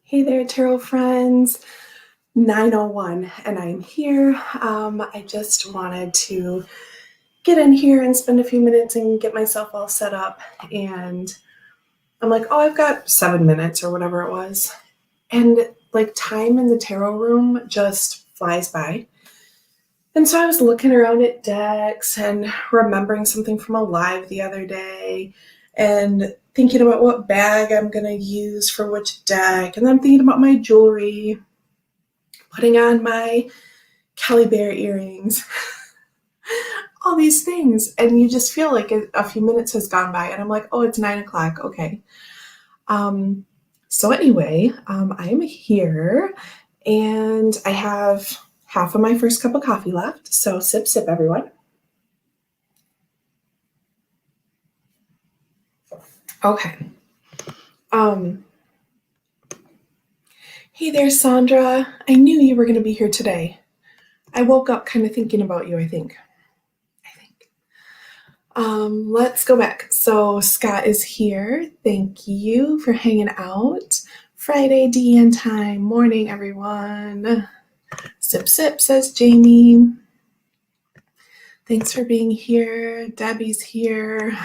Hey there, tarot friends. 9:01, and I'm here. I just wanted to get in here and spend a few minutes and get myself all set up. And I'm like, oh, I've got 7 minutes or whatever it was. And like time in the tarot room just flies by. And so I was looking around at decks and remembering something from a live the other day and thinking about what bag I'm going to use for which deck. And then thinking about my jewelry, putting on my Kelly Bear earrings, all these things. And you just feel like a few minutes has gone by. And I'm like, oh, it's 9 o'clock. Okay. So anyway, I'm here and I have half of my first cup of coffee left. So sip, sip, everyone. Okay. Hey there, Sandra. I knew you were going to be here today. I woke up kind of thinking about you, I think. Let's go back. So Scott is here. Thank you for hanging out. Friday DN time. Morning, everyone. Sip, sip, says Jamie. Thanks for being here. Debbie's here.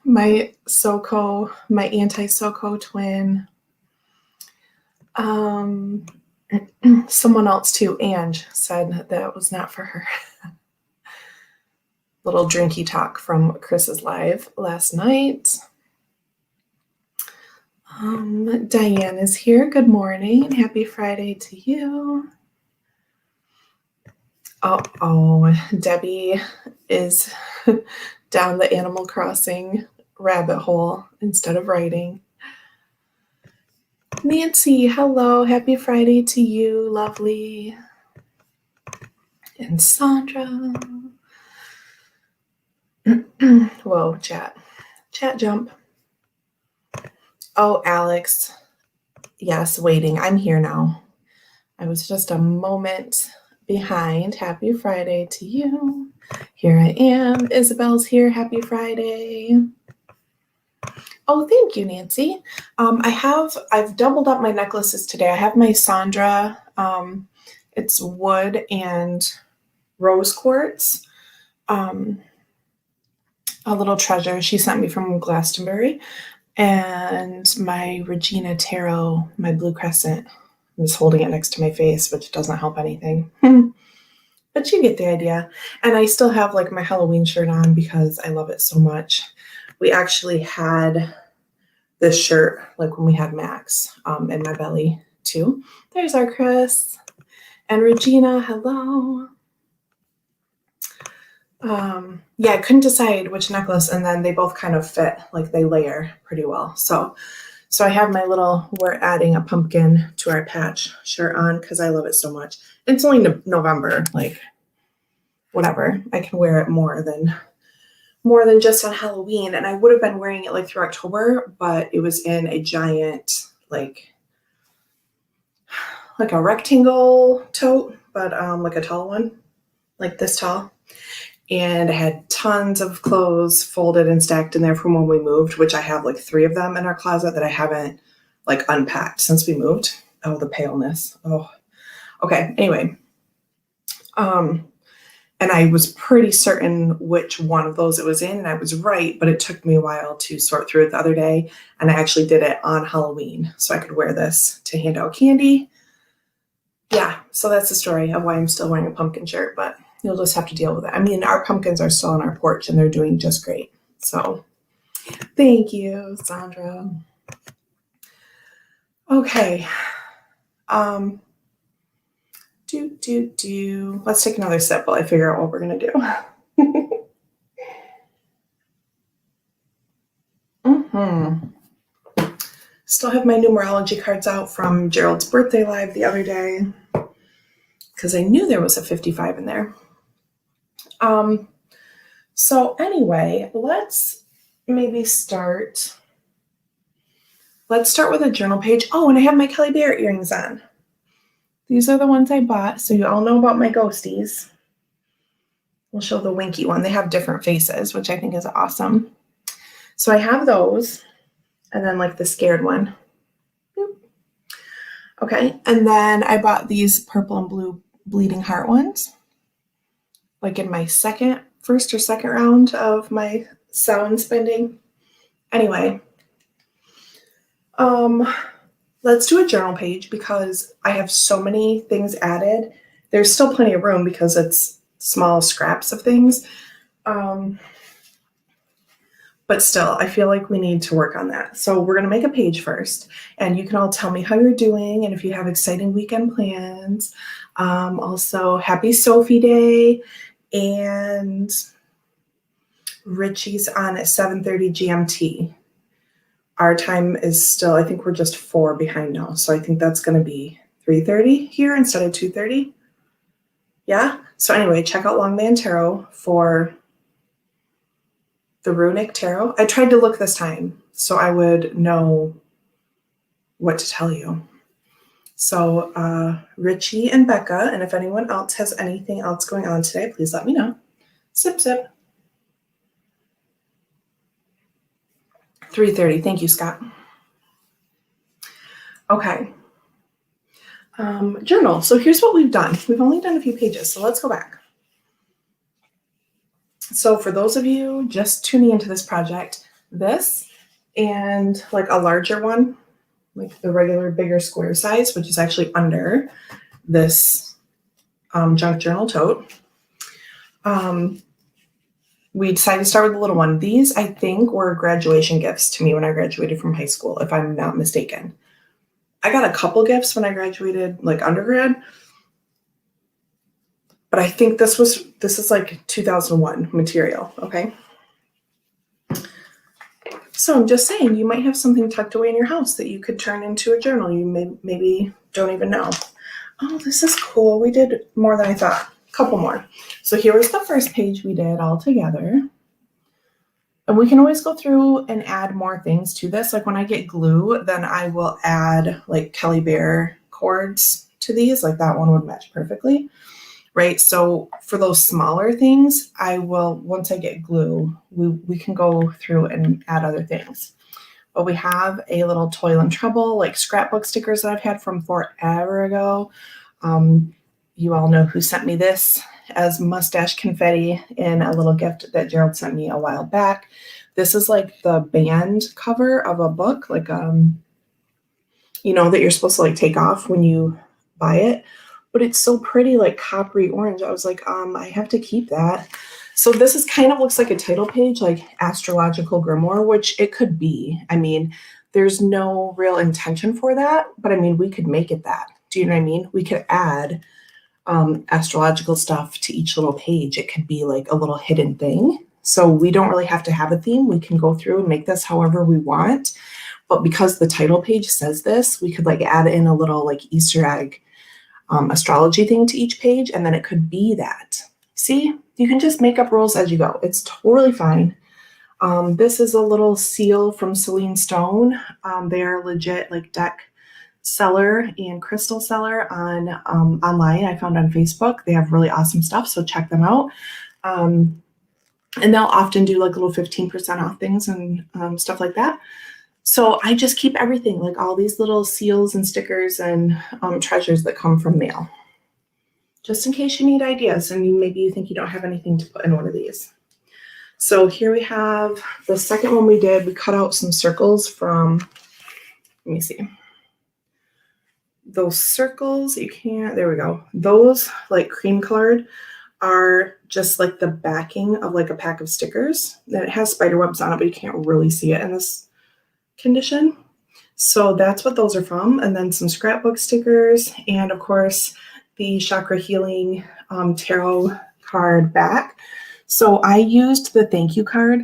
My anti-SoCo twin. Someone else too, Ange, said that was not for her. Little drinky talk from Chris's live last night. Diane is here. Good morning. Happy Friday to you. Oh, Debbie is down the Animal Crossing rabbit hole instead of writing. Nancy, hello. Happy Friday to you, lovely. And Sandra. Whoa, chat jump. Oh, Alex. Yes, waiting. I'm here now. I was just a moment behind. Happy Friday to you. Here I am. Isabel's here. Happy Friday. Oh, thank you, Nancy. I've doubled up my necklaces today. I have my Sandra. It's wood and rose quartz. A little treasure she sent me from Glastonbury. And my Regina Tarot, my blue crescent. I'm just holding it next to my face, which doesn't help anything. But you get the idea. And I still have like my Halloween shirt on because I love it so much. We actually had this shirt like when we had Max in my belly too. There's our Chris. And Regina, hello. Yeah, I couldn't decide which necklace, and then they both kind of fit, like they layer pretty well. So I have my little, we're adding a pumpkin to our patch shirt on because I love it so much. It's only November, like whatever. I can wear it more than just on Halloween. And I would have been wearing it like through October, but it was in a giant, like a rectangle tote, but like a tall one, like this tall. And I had tons of clothes folded and stacked in there from when we moved, which I have like 3 of them in our closet that I haven't like unpacked since we moved. Oh, the paleness. Oh, okay. Anyway. And I was pretty certain which one of those it was in, and I was right, but it took me a while to sort through it the other day. And I actually did it on Halloween so I could wear this to hand out candy. Yeah. So that's the story of why I'm still wearing a pumpkin shirt, but you'll just have to deal with it. I mean, our pumpkins are still on our porch and they're doing just great. So thank you, Sandra. Okay. Let's take another sip while I figure out what we're going to do. Still have my numerology cards out from Gerald's birthday live the other day because I knew there was a 55 in there. So anyway, let's maybe start. Let's start with a journal page. Oh, and I have my Kelly Bear earrings on. These are the ones I bought, so you all know about my ghosties. We'll show the winky one. They have different faces, which I think is awesome. So I have those, and then like the scared one. Boop. Okay, and then I bought these purple and blue bleeding heart ones, like in my first or second round of my sound spending. Anyway, let's do a journal page because I have so many things added. There's still plenty of room because it's small scraps of things. But still, I feel like we need to work on that. So we're going to make a page first, and you can all tell me how you're doing and if you have exciting weekend plans. Also, happy Sophie Day, and Richie's on at 7:30 GMT. Our time is still, I think we're just 4 behind now. So I think that's going to be 3:30 here instead of 2:30. Yeah. So anyway, check out Longman Tarot for the Runic Tarot. I tried to look this time so I would know what to tell you. So Richie and Becca, and if anyone else has anything else going on today, please let me know. Sip, sip. 3:30. Thank you, Scott. Okay. Journal. So here's what we've done. We've only done a few pages, so let's go back. So for those of you just tuning into this project, this and like a larger one, like the regular bigger square size, which is actually under this junk journal tote. We decided to start with the little one. These, I think, were graduation gifts to me when I graduated from high school, if I'm not mistaken. I got a couple gifts when I graduated, like undergrad, but I think this is like 2001 material, okay? So I'm just saying, you might have something tucked away in your house that you could turn into a journal. You maybe don't even know. Oh, this is cool. We did more than I thought. A couple more. So here was the first page we did all together. And we can always go through and add more things to this. Like when I get glue, then I will add like Kelly Bear cords to these. Like that one would match perfectly, right? So for those smaller things, I will, once I get glue, we can go through and add other things. But we have a little Toil and Trouble, like scrapbook stickers that I've had from forever ago. You all know who sent me this as mustache confetti in a little gift that Gerald sent me a while back. This is like the band cover of a book, like, you know, that you're supposed to like take off when you buy it. But it's so pretty, like coppery orange. I was like, I have to keep that. So this is kind of looks like a title page, like astrological grimoire, which it could be. I mean, there's no real intention for that, but I mean, we could make it that. Do you know what I mean? We could add astrological stuff to each little page. It could be like a little hidden thing. So we don't really have to have a theme. We can go through and make this however we want. But because the title page says this, we could like add in a little like Easter egg astrology thing to each page, and then it could be that. See, you can just make up rules as you go. It's totally fine. This is a little seal from Celine Stone. They are legit like deck seller and crystal seller on online. I found on Facebook. They have really awesome stuff, so check them out. And they'll often do like little 15% off things and stuff like that. So I just keep everything, like all these little seals and stickers and treasures that come from mail, just in case you need ideas and maybe you think you don't have anything to put in one of these. So here we have the second one we did. We cut out some circles from, let me see. Those circles, you can't, there we go. Those like cream colored are just like the backing of like a pack of stickers. And it has spider webs on it, but you can't really see it in this condition. So that's what those are from. And then some scrapbook stickers, and of course the chakra healing tarot card back. So I used the thank you card.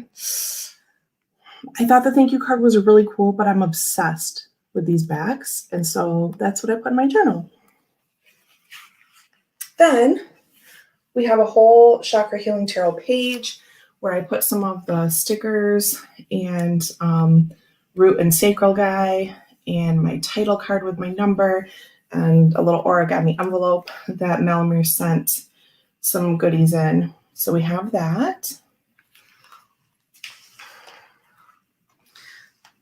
I thought the thank you card was really cool, but I'm obsessed with these backs. And so that's what I put in my journal. Then we have a whole chakra healing tarot page where I put some of the stickers and root and sacral guy and my title card with my number and a little origami envelope that Malamir sent some goodies in. So we have that.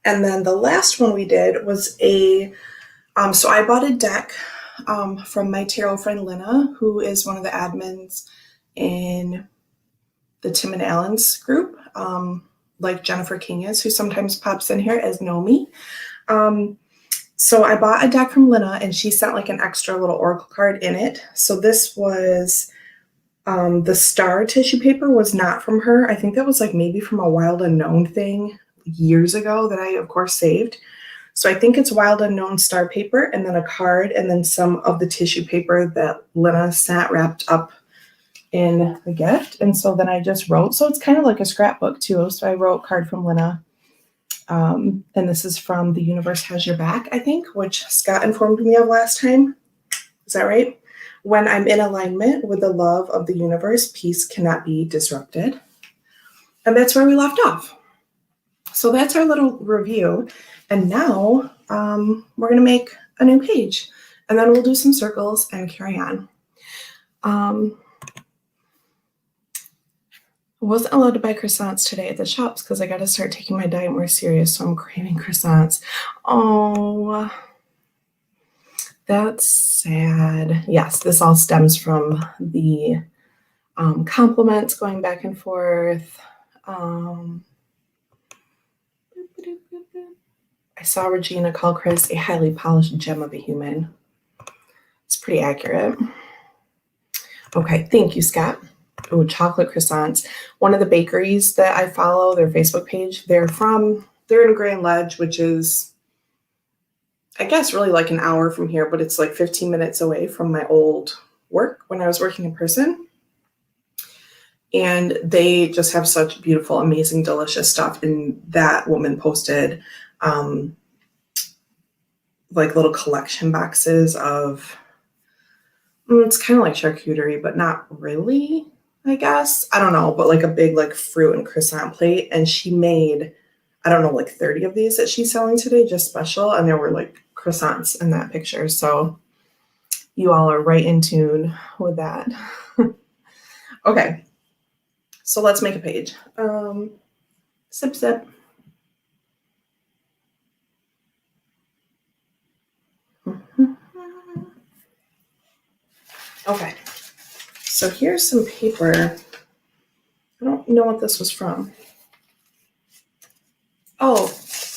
And then the last one we did was a So I bought a deck from my tarot friend Lena, who is one of the admins in the Tim and Allen's group, like Jennifer King is, who sometimes pops in here as Nomi. So I bought a deck from Lena, and she sent like an extra little oracle card in it. So this was the star tissue paper was not from her. I think that was like maybe from a Wild Unknown thing years ago that I, of course, saved. So I think it's Wild Unknown star paper, and then a card, and then some of the tissue paper that Lena sent wrapped up in the gift. And so then I just wrote. So it's kind of like a scrapbook too. So I wrote card from Lena. And this is from The Universe Has Your Back, I think, which Scott informed me of last time. Is that right? When I'm in alignment with the love of the universe, peace cannot be disrupted. And that's where we left off. So that's our little review. And now we're going to make a new page. And then we'll do some circles and carry on. I wasn't allowed to buy croissants today at the shops because I got to start taking my diet more serious. So I'm craving croissants. Oh, that's sad. Yes, this all stems from the compliments going back and forth. I saw Regina call Chris a highly polished gem of a human. It's pretty accurate. Okay, thank you, Scott. Oh, chocolate croissants. One of the bakeries that I follow, their Facebook page, they're in Grand Ledge, which is, I guess, really like an hour from here, but it's like 15 minutes away from my old work when I was working in person. And they just have such beautiful, amazing, delicious stuff. And that woman posted like little collection boxes of, it's kind of like charcuterie, but not really, I guess. I don't know, but like a big like fruit and croissant plate. And she made, I don't know, like 30 of these that she's selling today, just special. And there were like croissants in that picture. So you all are right in tune with that. Okay. So let's make a page. Sip, sip. Okay. So here's some paper. I don't know what this was from. Oh,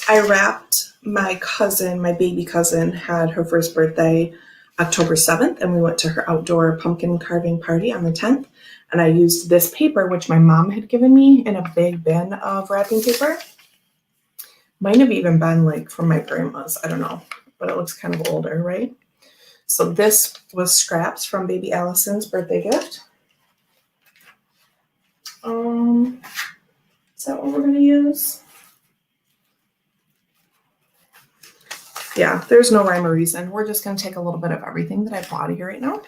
I wrapped my cousin, my baby cousin, had her first birthday October 7th, and we went to her outdoor pumpkin carving party on the 10th. And I used this paper, which my mom had given me, in a big bin of wrapping paper. Might have even been like from my grandma's, I don't know, but it looks kind of older, right? So this was scraps from baby Allison's birthday gift. Is that what we're going to use? Yeah, there's no rhyme or reason. We're just going to take a little bit of everything that I bought here right now.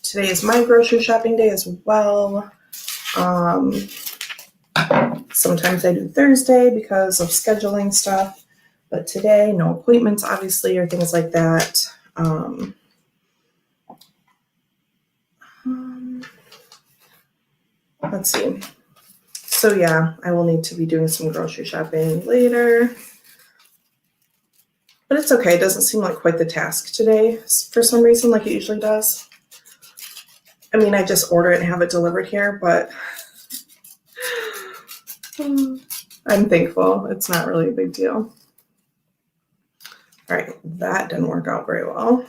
Today is my grocery shopping day as well. Sometimes I do Thursday because of scheduling stuff, but today, no appointments, obviously, or things like that. Let's see. So yeah, I will need to be doing some grocery shopping later. But it's okay. It doesn't seem like quite the task today for some reason, like it usually does. I mean, I just order it and have it delivered here, but I'm thankful. It's not really a big deal. All right, that didn't work out very well.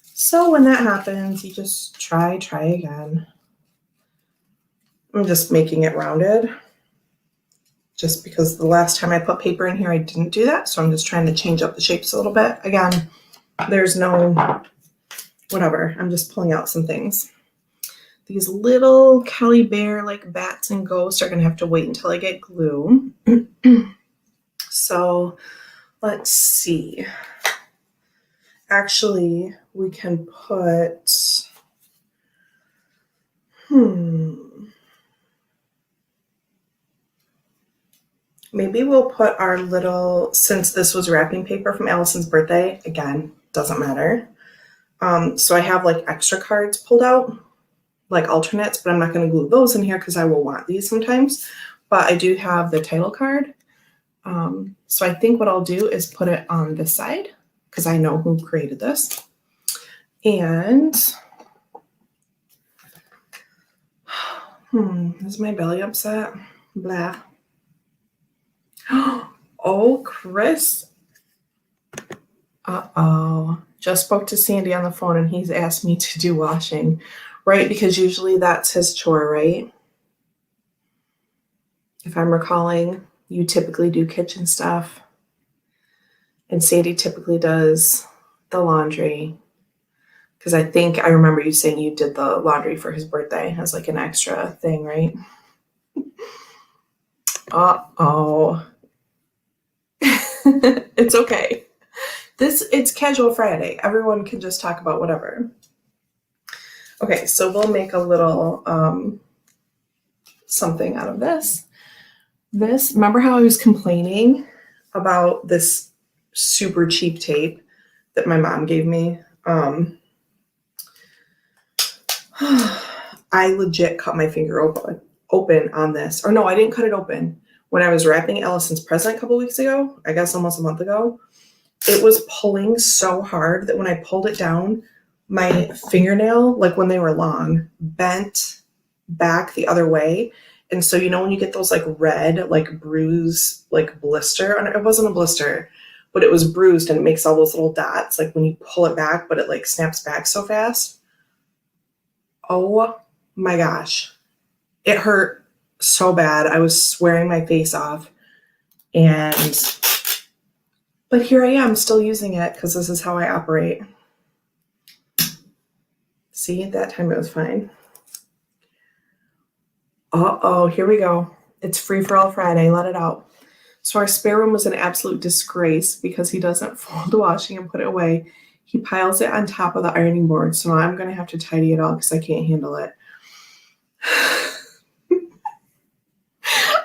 So when that happens, you just try again. I'm just making it rounded just because the last time I put paper in here, I didn't do that. So I'm just trying to change up the shapes a little bit. Again, there's no whatever. I'm just pulling out some things. These little Kelly Bear like bats and ghosts are going to have to wait until I get glue. So let's see. Actually, we can put, maybe we'll put our little, since this was wrapping paper from Allison's birthday, again, doesn't matter. So I have like extra cards pulled out, like alternates, but I'm not going to glue those in here because I will want these sometimes. But I do have the title card. So I think what I'll do is put it on this side because I know who created this. And is my belly upset? Blah. Oh, Chris. Uh-oh. Just spoke to Sandy on the phone and he's asked me to do washing, right? Because usually that's his chore, right? If I'm recalling, you typically do kitchen stuff and Sandy typically does the laundry. Because I think I remember you saying you did the laundry for his birthday as like an extra thing, right? Uh-oh. It's okay. It's casual Friday. Everyone can just talk about whatever. Okay, so we'll make a little something out of this. Remember how I was complaining about this super cheap tape that my mom gave me? I legit cut my finger open on this. Or no, I didn't cut it open. When I was wrapping Allison's present a couple weeks ago, I guess almost a month ago, it was pulling so hard that when I pulled it down, my fingernail, like when they were long, bent back the other way. And so, you know, when you get those like red, like bruise, like blister, and it wasn't a blister, but it was bruised and it makes all those little dots, like when you pull it back, but it like snaps back so fast. Oh my gosh. It hurt so bad. I was swearing my face off. But here I am still using it because this is how I operate. See, that time it was fine. Uh-oh, here we go. It's free for all Friday. Let it out. So our spare room was an absolute disgrace because he doesn't fold the washing and put it away. He piles it on top of the ironing board. So now I'm going to have to tidy it all because I can't handle it.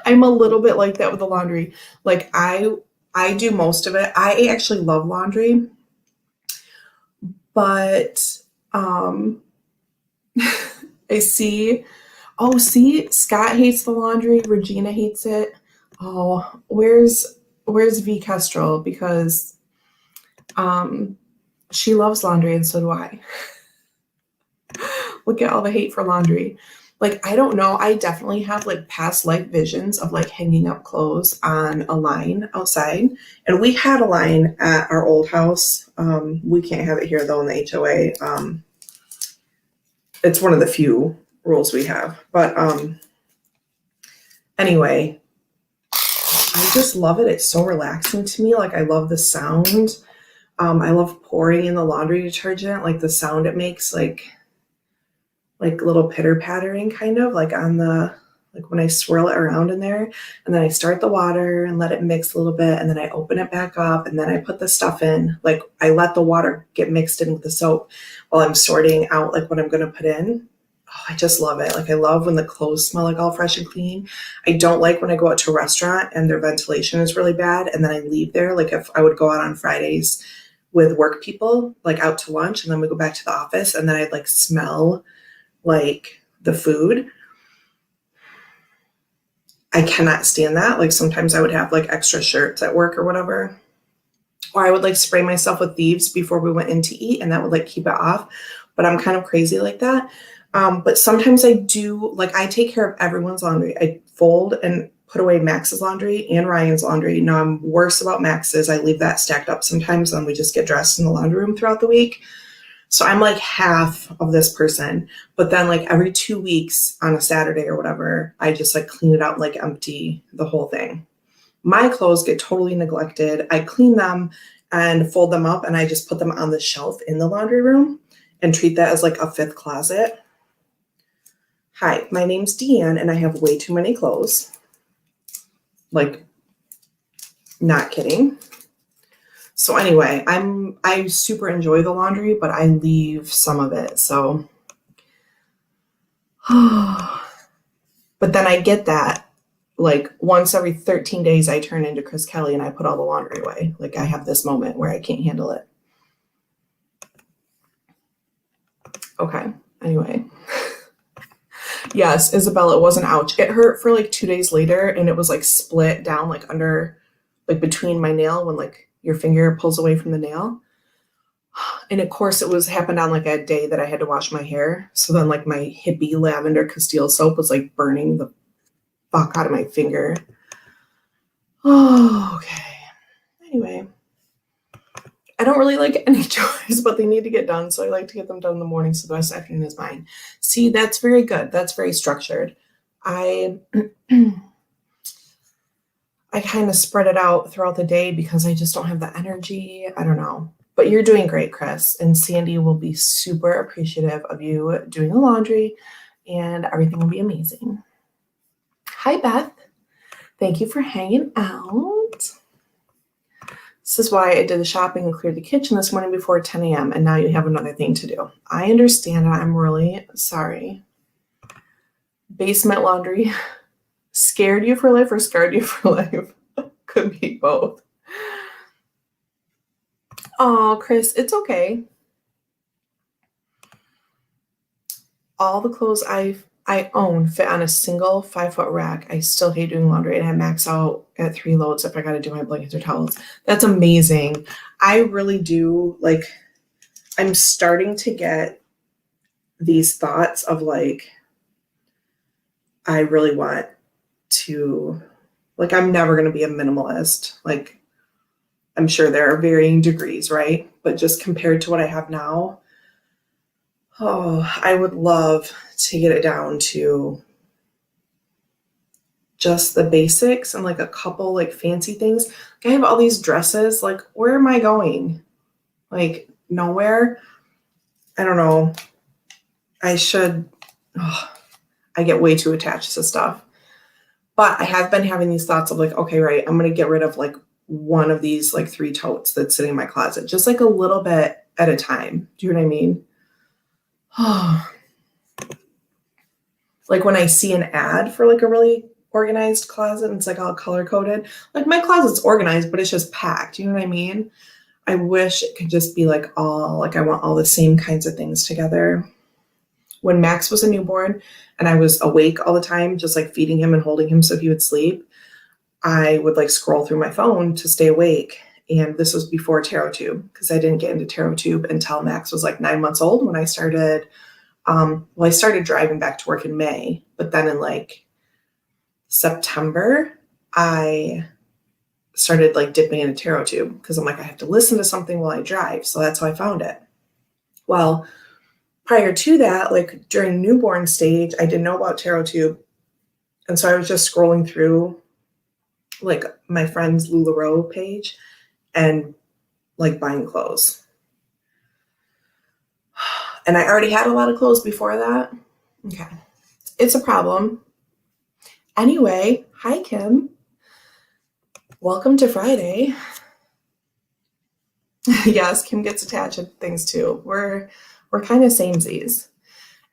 I'm a little bit like that with the laundry. Like I do most of it. I actually love laundry. But I see, Scott hates the laundry. Regina hates it. Oh, where's V Kestrel? Because she loves laundry and so do I. Look at all the hate for laundry. Like, I don't know. I definitely have like past life visions of like hanging up clothes on a line outside. And we had a line at our old house. We can't have it here though in the HOA. It's one of the few rules we have. But anyway, I just love it. It's so relaxing to me. Like, I love the sound. I love pouring in the laundry detergent, like the sound it makes, like little pitter pattering kind of like on the, like when I swirl it around in there, and then I start the water and let it mix a little bit. And then I open it back up and then I put the stuff in. Like, I let the water get mixed in with the soap while I'm sorting out like what I'm going to put in. Oh, I just love it. Like, I love when the clothes smell like all fresh and clean. I don't like when I go out to a restaurant and their ventilation is really bad and then I leave there. Like, if I would go out on Fridays with work people, like out to lunch, and then we go back to the office and then I'd like smell like the food. I cannot stand that. Like, sometimes I would have like extra shirts at work or whatever. Or I would like spray myself with thieves before we went in to eat and that would like keep it off. But I'm kind of crazy like that. But sometimes I do, like, I take care of everyone's laundry. I fold and put away Max's laundry and Ryan's laundry. Now, I'm worse about Max's. I leave that stacked up sometimes and we just get dressed in the laundry room throughout the week. So I'm like half of this person, but then like every 2 weeks on a Saturday or whatever, I just like clean it out, like empty the whole thing. My clothes get totally neglected. I clean them and fold them up and I just put them on the shelf in the laundry room and treat that as like a fifth closet. Hi, my name's Deanne and I have way too many clothes. Like, not kidding. So anyway, I super enjoy the laundry, but I leave some of it. So, but then I get that like once every 13 days, I turn into Chris Kelly and I put all the laundry away. Like, I have this moment where I can't handle it. Okay. Anyway. Yes, Isabella, it was an ouch. It hurt for like 2 days later and it was like split down like under like between my nail when like your finger pulls away from the nail. And of course it happened on like a day that I had to wash my hair. So then like my hippie lavender Castile soap was like burning the fuck out of my finger. Oh, okay. Anyway, I don't really like any chores, but they need to get done. So I like to get them done in the morning. So the rest of the afternoon is mine. See, that's very good. That's very structured. I kind of spread it out throughout the day because I just don't have the energy. I don't know. But you're doing great, Chris. And Sandy will be super appreciative of you doing the laundry, and everything will be amazing. Hi, Beth. Thank you for hanging out. This is why I did the shopping and cleared the kitchen this morning before 10 a.m. And now you have another thing to do. I understand, and I'm really sorry. Basement laundry scared you for life or scarred you for life? Could be both. Oh, Chris, it's okay. All the clothes I own fit on a single 5-foot rack. I still hate doing laundry, and I max out at 3 loads if I got to do my blankets or towels. That's amazing. I really do, like, I'm starting to get these thoughts of like, I really want to, like, I'm never going to be a minimalist. Like, I'm sure there are varying degrees, right? But just compared to what I have now, oh, I would love to get it down to just the basics and like a couple like fancy things. Like, I have all these dresses. Like, where am I going? Like, nowhere. I don't know. I should. Oh, I get way too attached to stuff. But I have been having these thoughts of like, okay, right, I'm going to get rid of like one of these like 3 totes that's sitting in my closet, just like a little bit at a time. Do you know what I mean? Oh. Like when I see an ad for like a really organized closet and it's like all color coded, like my closet's organized, but it's just packed. You know what I mean? I wish it could just be like all, like I want all the same kinds of things together. When Max was a newborn and I was awake all the time, just like feeding him and holding him so he would sleep, I would like scroll through my phone to stay awake. And this was before Tarot Tube, because I didn't get into Tarot Tube until Max was like 9 months old when I started. I started driving back to work in May, but then in like September, I started like dipping into Tarot Tube because I'm like, I have to listen to something while I drive. So that's how I found it. Well, prior to that, like during newborn stage, I didn't know about Tarot Tube. And so I was just scrolling through like my friend's LuLaRoe page and like buying clothes. And I already had a lot of clothes before that. Okay. It's a problem. Anyway, hi, Kim. Welcome to Friday. Yes, Kim gets attached to things too. We're kind of samesies.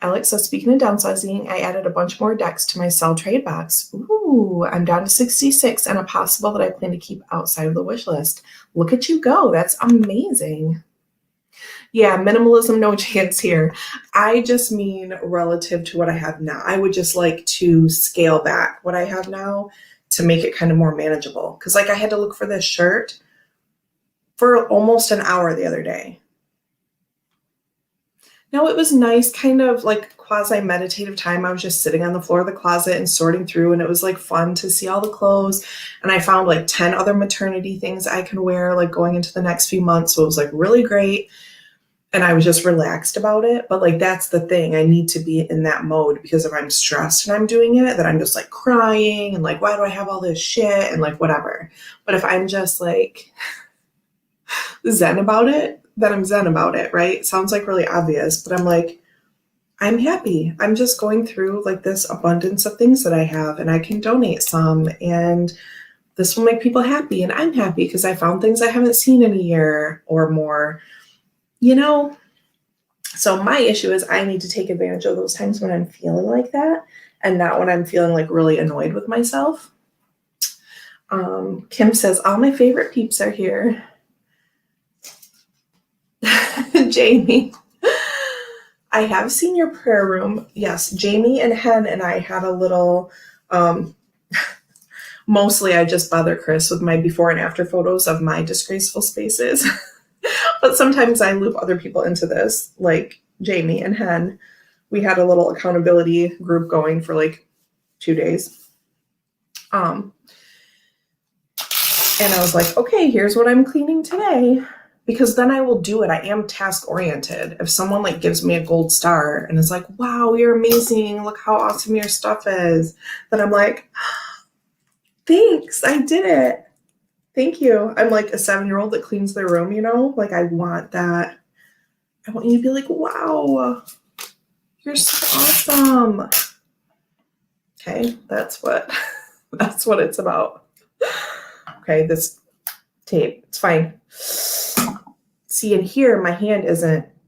Alex says, speaking of downsizing, I added a bunch more decks to my sell trade box. Ooh, I'm down to 66 and a possible that I plan to keep outside of the wish list. Look at you go. That's amazing. Yeah, minimalism, no chance here. I just mean relative to what I have now. I would just like to scale back what I have now to make it kind of more manageable. Because like I had to look for this shirt for almost an hour the other day. No, it was nice, kind of like quasi-meditative time. I was just sitting on the floor of the closet and sorting through, and it was like fun to see all the clothes. And I found like 10 other maternity things I can wear like going into the next few months. So it was like really great. And I was just relaxed about it. But like, that's the thing. I need to be in that mode, because if I'm stressed and I'm doing it, then I'm just like crying and like, why do I have all this shit and like whatever. But if I'm just like zen about it, then I'm zen about it, right? Sounds like really obvious, but I'm like, I'm happy. I'm just going through like this abundance of things that I have, and I can donate some, and this will make people happy, and I'm happy because I found things I haven't seen in a year or more, you know? So my issue is I need to take advantage of those times when I'm feeling like that, and not when I'm feeling like really annoyed with myself. Kim says, all my favorite peeps are here. Jamie, I have seen your prayer room. Yes, Jamie and Hen and I had a little, Mostly I just bother Chris with my before and after photos of my disgraceful spaces. But sometimes I loop other people into this, like Jamie and Hen. We had a little accountability group going for like 2 days. And I was like, okay, here's what I'm cleaning today. Because then I will do it. I am task oriented. If someone like gives me a gold star and is like, wow, you're amazing. Look how awesome your stuff is. Then I'm like, thanks, I did it. Thank you. I'm like a 7-year-old that cleans their room, you know? Like I want that. I want you to be like, wow, you're so awesome. Okay, that's what it's about. Okay, this tape, it's fine. See, in here, my hand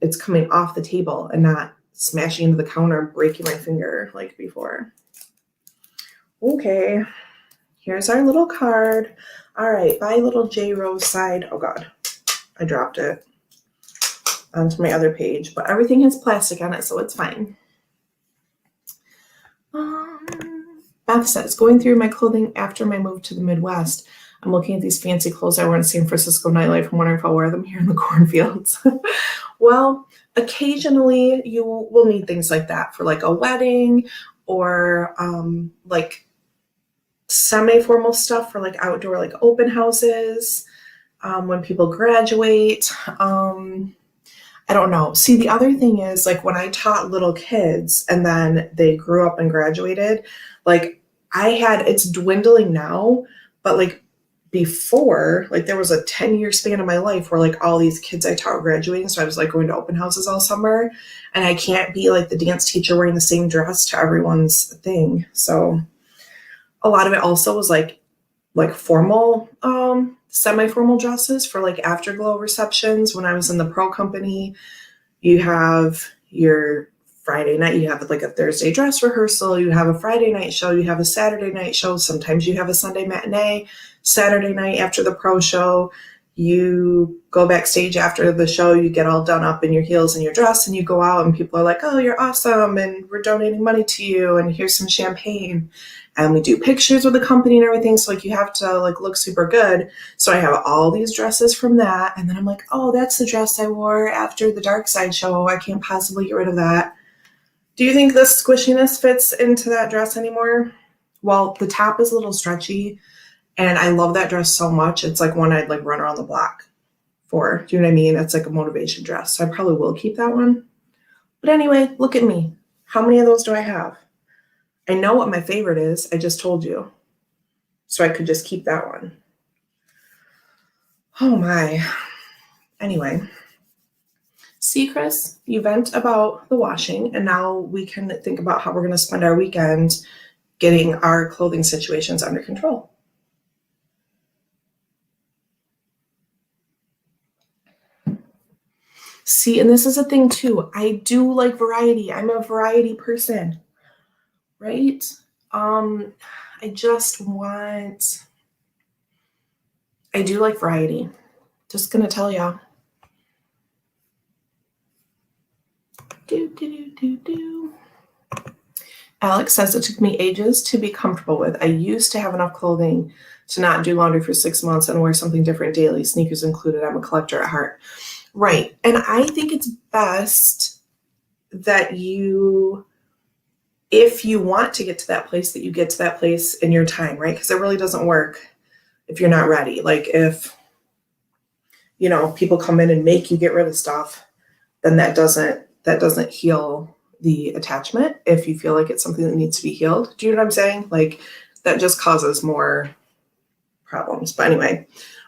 it's coming off the table and not smashing into the counter and breaking my finger like before. Okay, here's our little card. All right, by little J Rose side. Oh God, I dropped it onto my other page, but everything has plastic on it, so it's fine. Beth says, going through my clothing after my move to the Midwest, I'm looking at these fancy clothes I wear in San Francisco nightlife and wondering if I'll wear them here in the cornfields. Well, occasionally you will need things like that for like a wedding or like semi-formal stuff for like outdoor like open houses, when people graduate. I don't know. See, the other thing is like when I taught little kids and then they grew up and graduated, like it's dwindling now, but like before, like there was a 10-year span of my life where like all these kids I taught were graduating. So I was like going to open houses all summer and I can't be like the dance teacher wearing the same dress to everyone's thing. So a lot of it also was like formal, semi-formal dresses for like afterglow receptions. When I was in the pro company, you have your Friday night, you have like a Thursday dress rehearsal, you have a Friday night show, you have a Saturday night show, sometimes you have a Sunday matinee, Saturday night after the pro show, you go backstage after the show, you get all done up in your heels and your dress and you go out and people are like, oh, you're awesome and we're donating money to you and here's some champagne. And we do pictures with the company and everything. So like you have to like look super good. So I have all these dresses from that. And then I'm like, oh, that's the dress I wore after the Dark Side show. I can't possibly get rid of that. Do you think this squishiness fits into that dress anymore? Well, the top is a little stretchy and I love that dress so much. It's like one I'd like run around the block for. Do you know what I mean? It's like a motivation dress. So I probably will keep that one. But anyway, look at me. How many of those do I have? I know what my favorite is. I just told you. So I could just keep that one. Oh my. Anyway. See, Chris, you vent about the washing, and now we can think about how we're going to spend our weekend getting our clothing situations under control. See, and this is a thing too. I do like variety. I'm a variety person. Right? I do like variety. Just gonna tell y'all. Alex says it took me ages to be comfortable with. I used to have enough clothing to not do laundry for 6 months and wear something different daily, sneakers included. I'm a collector at heart. Right. And I think it's best that if you want to get to that place, that you get to that place in your time, right? Because it really doesn't work if you're not ready. Like if, people come in and make you get rid of stuff, then that doesn't heal the attachment if you feel like it's something that needs to be healed. Do you know what I'm saying? Like that just causes more problems. But anyway,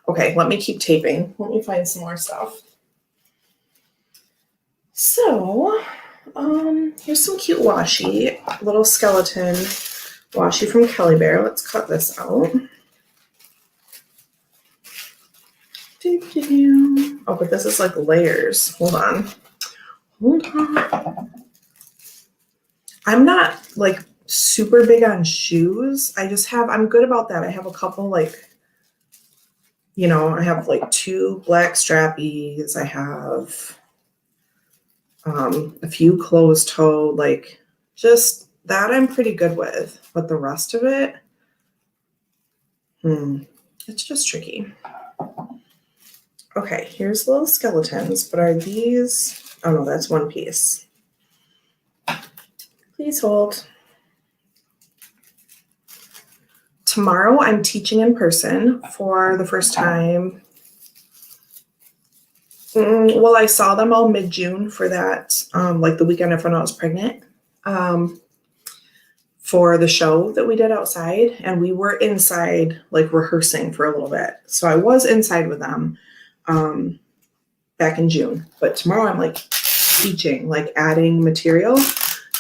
okay, let me keep taping. Let me find some more stuff. So, here's some cute washi, little skeleton washi from Kelly Bear. Let's cut this out. Oh, but this is like layers. Hold on. I'm not like super big on shoes. I'm good about that. I have a couple like, I have like 2 black strappies. I have a few closed-toed, like just that I'm pretty good with. But the rest of it, It's just tricky. Okay, here's little skeletons, but are these, oh no, that's one piece. Please hold. Tomorrow I'm teaching in person for the first time. Well, I saw them all mid-June for that, like the weekend of when I was pregnant, for the show that we did outside, and we were inside like rehearsing for a little bit. So I was inside with them back in June, but tomorrow I'm like teaching, like adding material.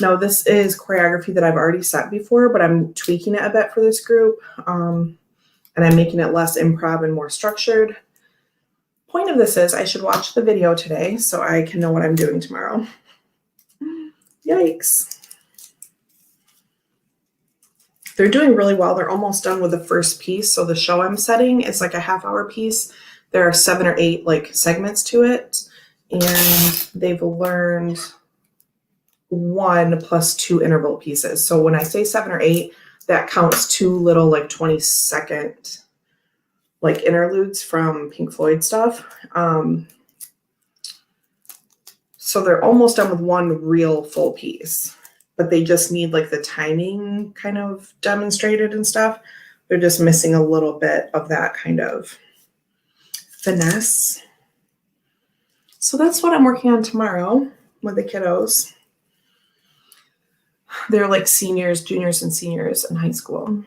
Now this is choreography that I've already set before, but I'm tweaking it a bit for this group, and I'm making it less improv and more structured. Point of this is I should watch the video today so I can know what I'm doing tomorrow. Yikes. They're doing really well. They're almost done with the first piece. So the show I'm setting is like a half-hour piece. There are 7 or 8 like segments to it, and they've learned 1 plus 2 interval pieces. So when I say 7 or 8, that counts 2 little like 20-second like interludes from Pink Floyd stuff. So they're almost done with 1 real full piece, but they just need like the timing kind of demonstrated and stuff. They're just missing a little bit of that kind of finesse. So that's what I'm working on tomorrow with the kiddos. They're like seniors, juniors, and seniors in high school.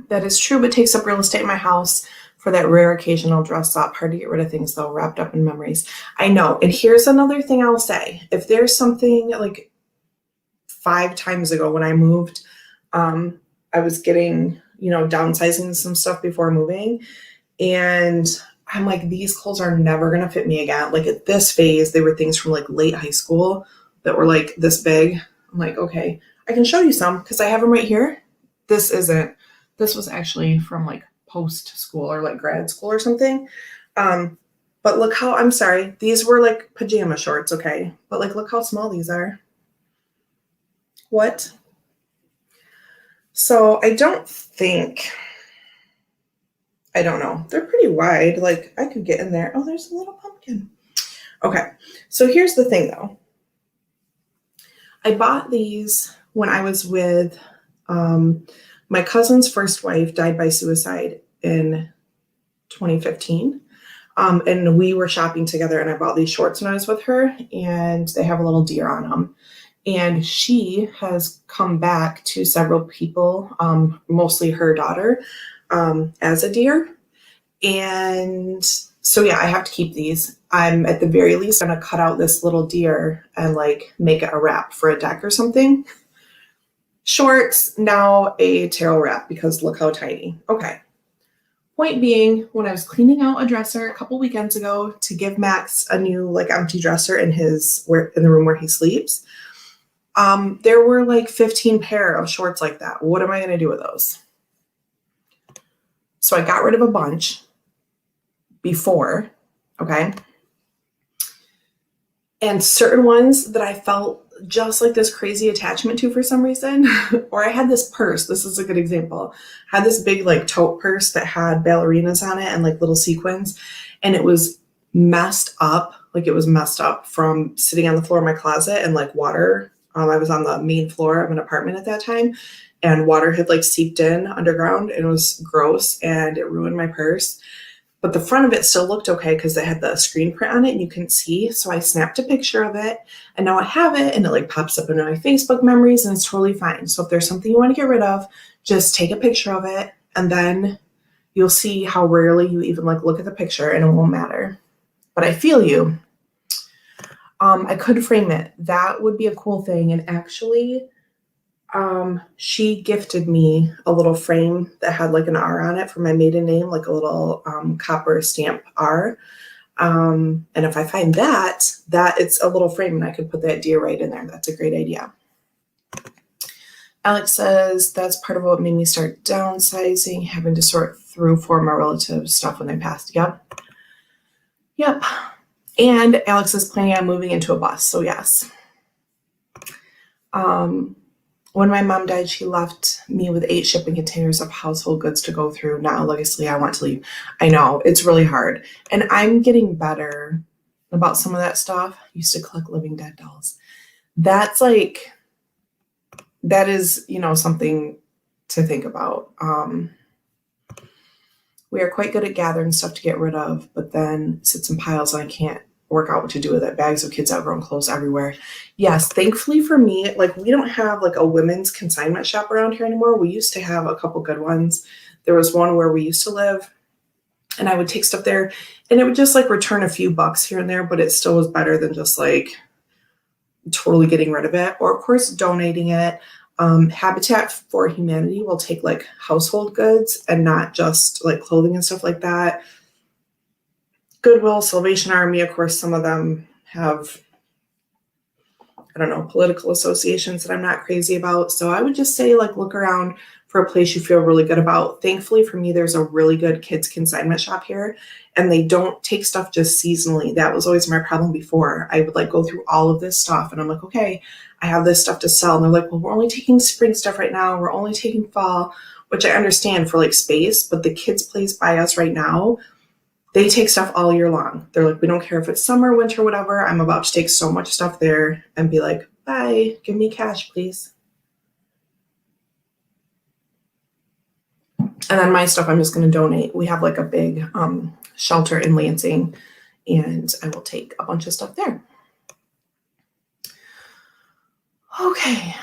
That is true, but takes up real estate in my house. For that rare occasion, I'll dress up. Hard to get rid of things, though, wrapped up in memories. I know. And here's another thing I'll say. If there's something like 5 times ago when I moved, I was getting, downsizing some stuff before moving. And I'm like, these clothes are never going to fit me again. Like at this phase, they were things from like late high school that were like this big. I'm like, okay, I can show you some because I have them right here. This was actually from like post school or like grad school or something. But look how, I'm sorry, these were like pajama shorts, okay? But like, look how small these are. What? So I don't know. They're pretty wide. Like I could get in there. Oh, there's a little pumpkin. Okay. So here's the thing though. I bought these when I was with, my cousin's first wife died by suicide in 2015. And we were shopping together and I bought these shorts when I was with her, and they have a little deer on them. And she has come back to several people, mostly her daughter, as a deer. And so, yeah, I have to keep these. I'm at the very least going to cut out this little deer and like make it a wrap for a deck or something. Shorts, now a tarot wrap because look how tiny. Okay. Point being, when I was cleaning out a dresser a couple weekends ago to give Max a new like empty dresser in the room where he sleeps, there were like 15 pair of shorts like that. What am I going to do with those? So I got rid of a bunch before, okay? And certain ones that I felt just like this crazy attachment to for some reason, or I had this purse. This is a good example. I had this big like tote purse that had ballerinas on it and like little sequins, and it was messed up. Like it was messed up from sitting on the floor of my closet and like water. I was on the main floor of an apartment at that time, and water had like seeped in underground, and it was gross, and it ruined my purse. But the front of it still looked okay because it had the screen print on it and you couldn't see. So I snapped a picture of it, and now I have it, and it like pops up in my Facebook memories, and it's totally fine. So if there's something you want to get rid of, just take a picture of it, and then you'll see how rarely you even like look at the picture and it won't matter. But I feel you. I could frame it. That would be a cool thing. And actually, she gifted me a little frame that had like an R on it for my maiden name, like a little copper stamp R. And if I find that it's a little frame and I could put that deer right in there. That's a great idea. Alex says, that's part of what made me start downsizing, having to sort through for my relatives' stuff when they passed. Yep. And Alex is planning on moving into a bus. So yes. when my mom died, she left me with 8 shipping containers of household goods to go through. Now, obviously, I want to leave. I know, it's really hard. And I'm getting better about some of that stuff. I used to collect living dead dolls. That's like, that is, something to think about. We are quite good at gathering stuff to get rid of, but then sits in piles and I can't work out what to do with it. Bags of kids' outgrown clothes everywhere. Yes, thankfully for me, like we don't have like a women's consignment shop around here anymore. We used to have a couple good ones. There was one where we used to live and I would take stuff there and it would just like return a few bucks here and there, but it still was better than just like totally getting rid of it or of course donating it. Habitat for Humanity will take like household goods and not just like clothing and stuff like that. Goodwill, Salvation Army, of course, some of them have, I don't know, political associations that I'm not crazy about. So I would just say like look around for a place you feel really good about. Thankfully for me, there's a really good kids consignment shop here and they don't take stuff just seasonally. That was always my problem before. I would like go through all of this stuff and I'm like, okay, I have this stuff to sell. And they're like, well, we're only taking spring stuff right now. We're only taking fall, which I understand for like space, but the kids' place by us right now, they take stuff all year long. They're like, we don't care if it's summer, winter, whatever. I'm about to take so much stuff there and be like, bye, give me cash, please. And then my stuff, I'm just going to donate. We have like a big shelter in Lansing and I will take a bunch of stuff there. Okay.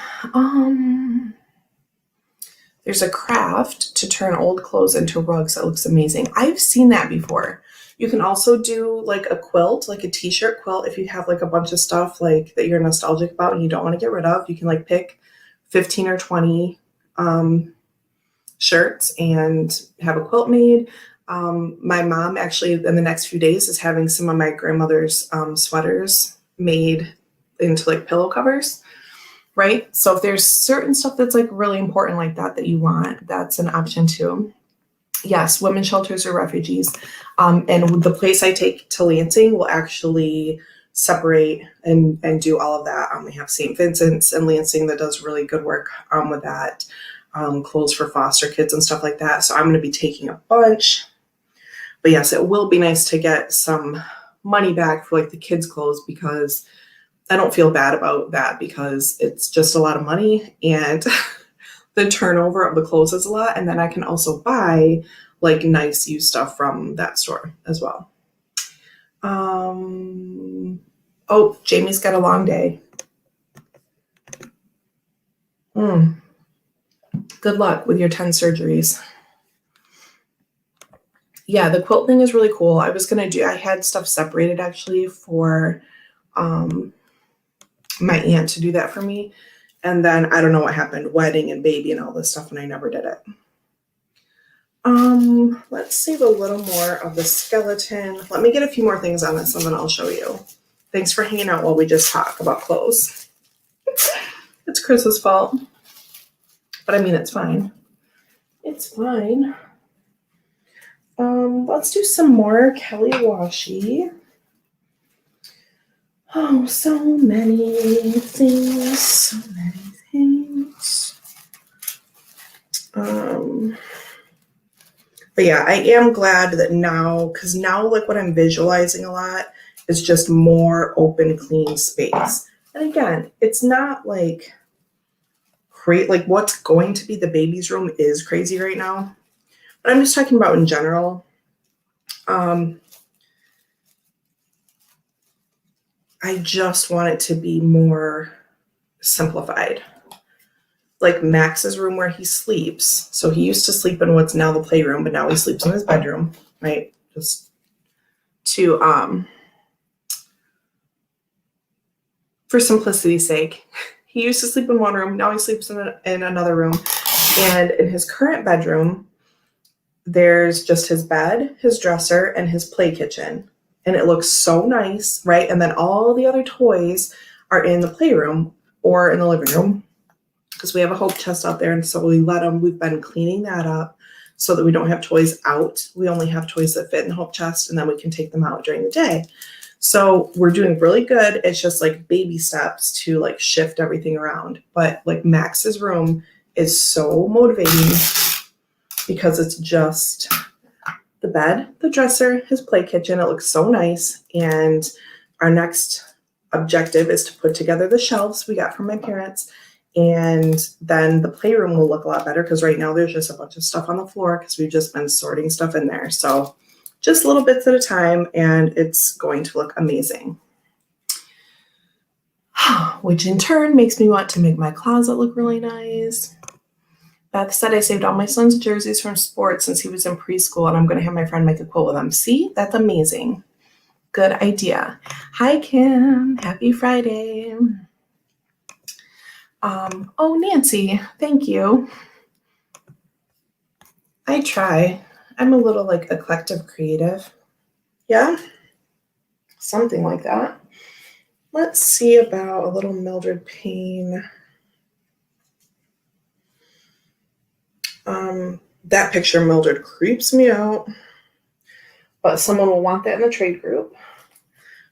There's a craft to turn old clothes into rugs that looks amazing. I've seen that before. You can also do like a quilt, like a t-shirt quilt. If you have like a bunch of stuff like that you're nostalgic about and you don't want to get rid of, you can like pick 15 or 20 shirts and have a quilt made. My mom actually in the next few days is having some of my grandmother's sweaters made into like pillow covers. Right? So if there's certain stuff that's like really important like that you want, that's an option too. Yes, women's shelters or refugees. And the place I take to Lansing will actually separate and do all of that. We have St. Vincent's in Lansing that does really good work with that. Clothes for foster kids and stuff like that. So I'm going to be taking a bunch. But yes, it will be nice to get some money back for like the kids' clothes because I don't feel bad about that because it's just a lot of money and the turnover of the clothes is a lot. And then I can also buy like nice used stuff from that store as well. Oh, Jamie's got a long day. Good luck with your 10 surgeries. Yeah, the quilt thing is really cool. I had stuff separated actually for my aunt to do that for me. And then I don't know what happened, wedding and baby and all this stuff, and I never did it. Let's save a little more of the skeleton. Let me get a few more things on this and then I'll show you. Thanks for hanging out while we just talk about clothes. It's Chris's fault. But I mean, it's fine. It's fine. Let's do some more Kelly washi. Oh, so many things. But yeah, I am glad that now, because now like what I'm visualizing a lot is just more open, clean space. And again, it's not like like what's going to be the baby's room is crazy right now. But I'm just talking about in general. I just want it to be more simplified. Like Max's room where he sleeps. So he used to sleep in what's now the playroom, but now he sleeps in his bedroom, right? Just to, for simplicity's sake, he used to sleep in one room. Now he sleeps in another room. And in his current bedroom, there's just his bed, his dresser, and his play kitchen. And it looks so nice, right? And then all the other toys are in the playroom or in the living room because we have a hope chest out there. And so we've been cleaning that up so that we don't have toys out. We only have toys that fit in the hope chest and then we can take them out during the day. So we're doing really good. It's just like baby steps to like shift everything around. But like Max's room is so motivating because it's just the bed, the dresser, his play kitchen. It looks so nice. And our next objective is to put together the shelves we got from my parents. And then the playroom will look a lot better because right now there's just a bunch of stuff on the floor because we've just been sorting stuff in there. So just little bits at a time, and it's going to look amazing. Which in turn makes me want to make my closet look really nice. Beth said I saved all my son's jerseys from sports since he was in preschool, and I'm going to have my friend make a quote with them. See, that's amazing. Good idea. Hi, Kim. Happy Friday. Oh, Nancy, thank you. I try. I'm a little like eclectic creative. Yeah, something like that. Let's see about a little Mildred Payne. That picture, Mildred, creeps me out, but someone will want that in the trade group.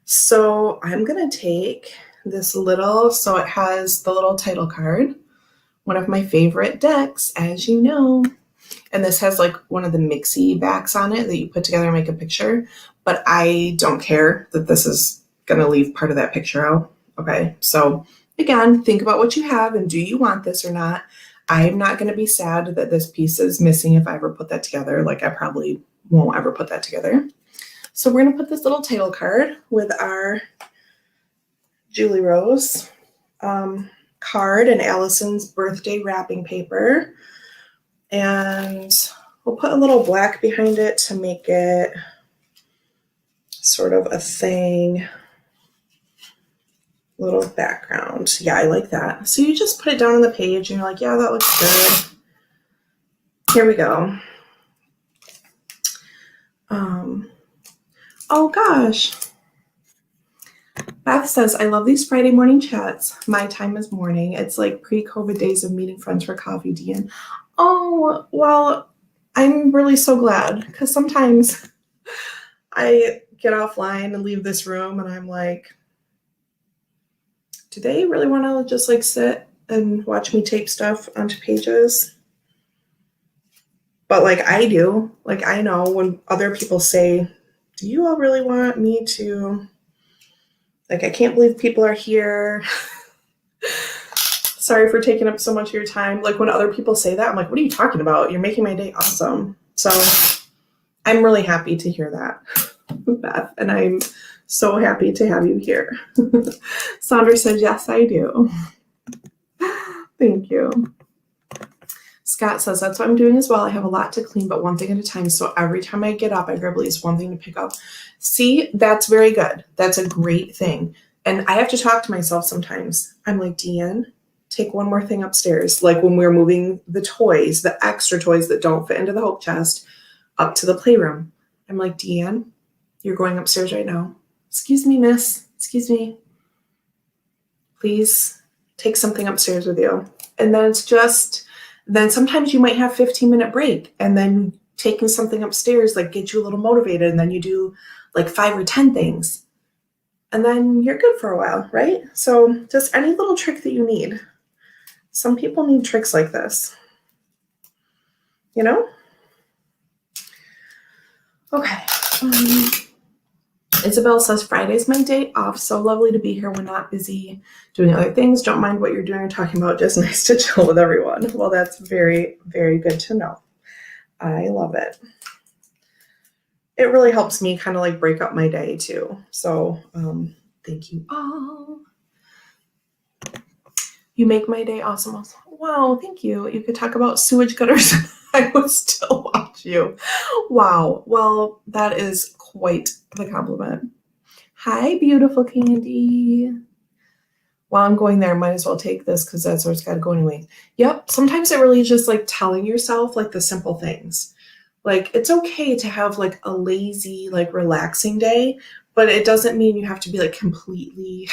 So I'm going to take this little, so it has the little title card, one of my favorite decks, as you know. And this has like one of the mixy backs on it that you put together and make a picture. But I don't care that this is going to leave part of that picture out. Okay, so again, think about what you have and do you want this or not? I'm not going to be sad that this piece is missing if I ever put that together. Like I probably won't ever put that together. So we're going to put this little title card with our Julie Rose card and Allison's birthday wrapping paper. And we'll put a little black behind it to make it sort of a thing. Little background. Yeah, I like that. So you just put it down on the page and you're like, yeah, that looks good. Here we go. Oh gosh. Beth says, I love these Friday morning chats. My time is morning. It's like pre-COVID days of meeting friends for coffee, Dean. Oh, well, I'm really so glad because sometimes I get offline and leave this room and I'm like, do they really want to just like sit and watch me tape stuff onto pages? But like I do, like I know when other people say, do you all really want me to, like, I can't believe people are here. Sorry for taking up so much of your time. Like when other people say that, I'm like, what are you talking about? You're making my day awesome. So I'm really happy to hear that, Beth, and I'm so happy to have you here. Sandra said, yes, I do. Thank you. Scott says, that's what I'm doing as well. I have a lot to clean, but one thing at a time. So every time I get up, I grab at least one thing to pick up. See, that's very good. That's a great thing. And I have to talk to myself sometimes. I'm like, Deanne, take one more thing upstairs. Like when we're moving the toys, the extra toys that don't fit into the hope chest up to the playroom. I'm like, Deanne, you're going upstairs right now. Excuse me, miss. Excuse me. Please take something upstairs with you. And then it's just, then sometimes you might have 15-minute break and then taking something upstairs like get you a little motivated and then you do like 5 or 10 things and then you're good for a while, right? So just any little trick that you need. Some people need tricks like this, you know? Okay. Isabel says, Friday's my day off. So lovely to be here. We're not busy doing other things. Don't mind what you're doing or talking about. Just nice to chill with everyone. Well, that's very, very good to know. I love it. It really helps me kind of like break up my day too. So thank you all. You make my day awesome. Wow, thank you. You could talk about sewage gutters. I would still watch you. Wow. Well, that is quite the compliment. Hi, beautiful Candy. While I'm going there, I might as well take this because that's where it's got to go anyway. Yep. Sometimes it really is just like telling yourself like the simple things. Like it's okay to have like a lazy, like relaxing day, but it doesn't mean you have to be like completely.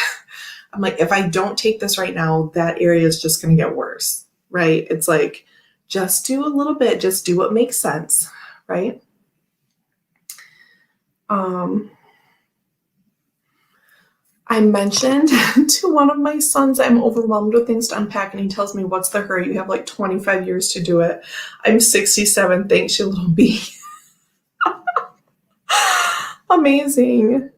I'm like, if I don't take this right now, that area is just going to get worse, right? It's like, just do a little bit, just do what makes sense, right? I mentioned to one of my sons I'm overwhelmed with things to unpack, and he tells me, "What's the hurry? You have like 25 years to do it." I'm 67. Thanks, you little bee. Amazing.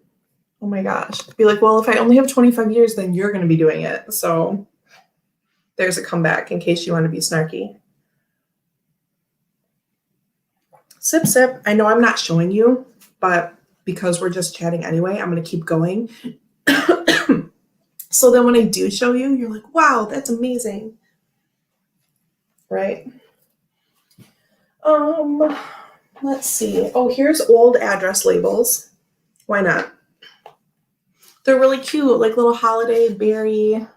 Oh my gosh. Be like, well, if I only have 25 years, then you're going to be doing it. So there's a comeback in case you want to be snarky. Sip, sip. I know I'm not showing you, but because we're just chatting anyway, I'm going to keep going. So then when I do show you, you're like, wow, that's amazing. Right? Let's see. Oh, here's old address labels. Why not? They're really cute, like little holiday berry.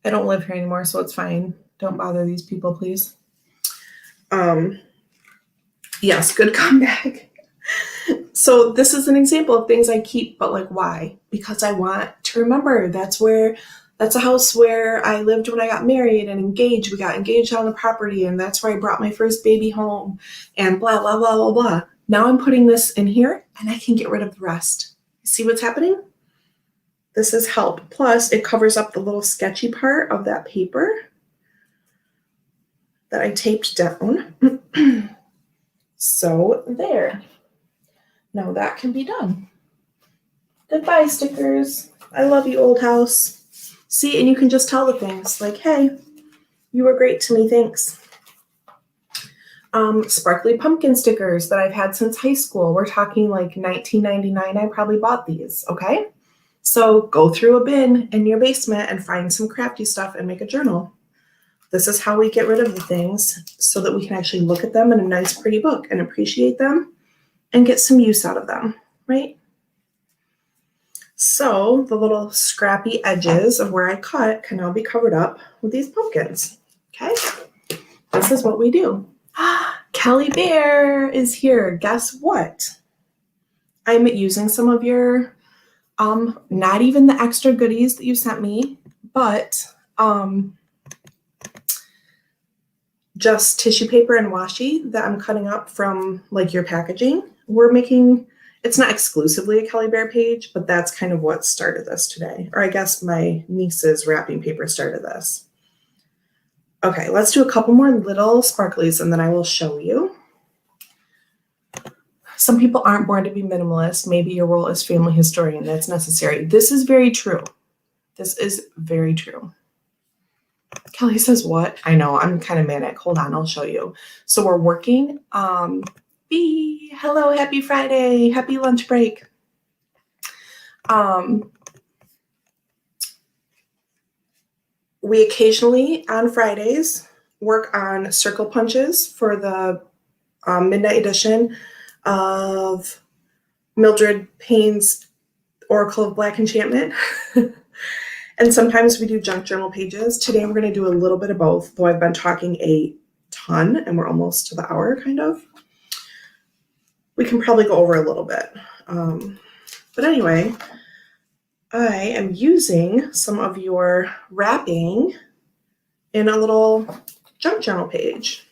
I don't live here anymore, so it's fine. Don't bother these people, please. Yes, good comeback. So this is an example of things I keep, but like why? Because I want to remember that's a house where I lived when I got married and engaged. We got engaged on the property, and that's where I brought my first baby home, and blah, blah, blah, blah, blah. Now I'm putting this in here, and I can get rid of the rest. See what's happening? This is help. Plus, it covers up the little sketchy part of that paper that I taped down. So there. Now that can be done. Goodbye, stickers. I love you, old house. See, and you can just tell the things like, hey, you were great to me, thanks. Sparkly pumpkin stickers that I've had since high school. We're talking like $19.99. I probably bought these, okay? So go through a bin in your basement and find some crafty stuff and make a journal. This is how we get rid of the things so that we can actually look at them in a nice, pretty book and appreciate them and get some use out of them, right? So the little scrappy edges of where I cut can now be covered up with these pumpkins, okay? This is what we do. Kelly Bear is here. Guess what? I'm using some of your, not even the extra goodies that you sent me, but just tissue paper and washi that I'm cutting up from like your packaging. We're making, it's not exclusively a Kelly Bear page, but that's kind of what started this today. Or I guess my niece's wrapping paper started this. Okay, let's do a couple more little sparklies and then I will show you. Some people aren't born to be minimalist. Maybe your role as family historian, that's necessary. This is very true. This is very true. Kelly says what? I know, I'm kind of manic. Hold on, I'll show you. So we're working. B, hello, happy Friday, happy lunch break. We occasionally on Fridays work on circle punches for the midnight edition of Mildred Payne's Oracle of Black Enchantment. And sometimes we do junk journal pages. Today we're going to do a little bit of both, though I've been talking a ton and we're almost to the hour, kind of. We can probably go over a little bit. But anyway, I am using some of your wrapping in a little junk journal page.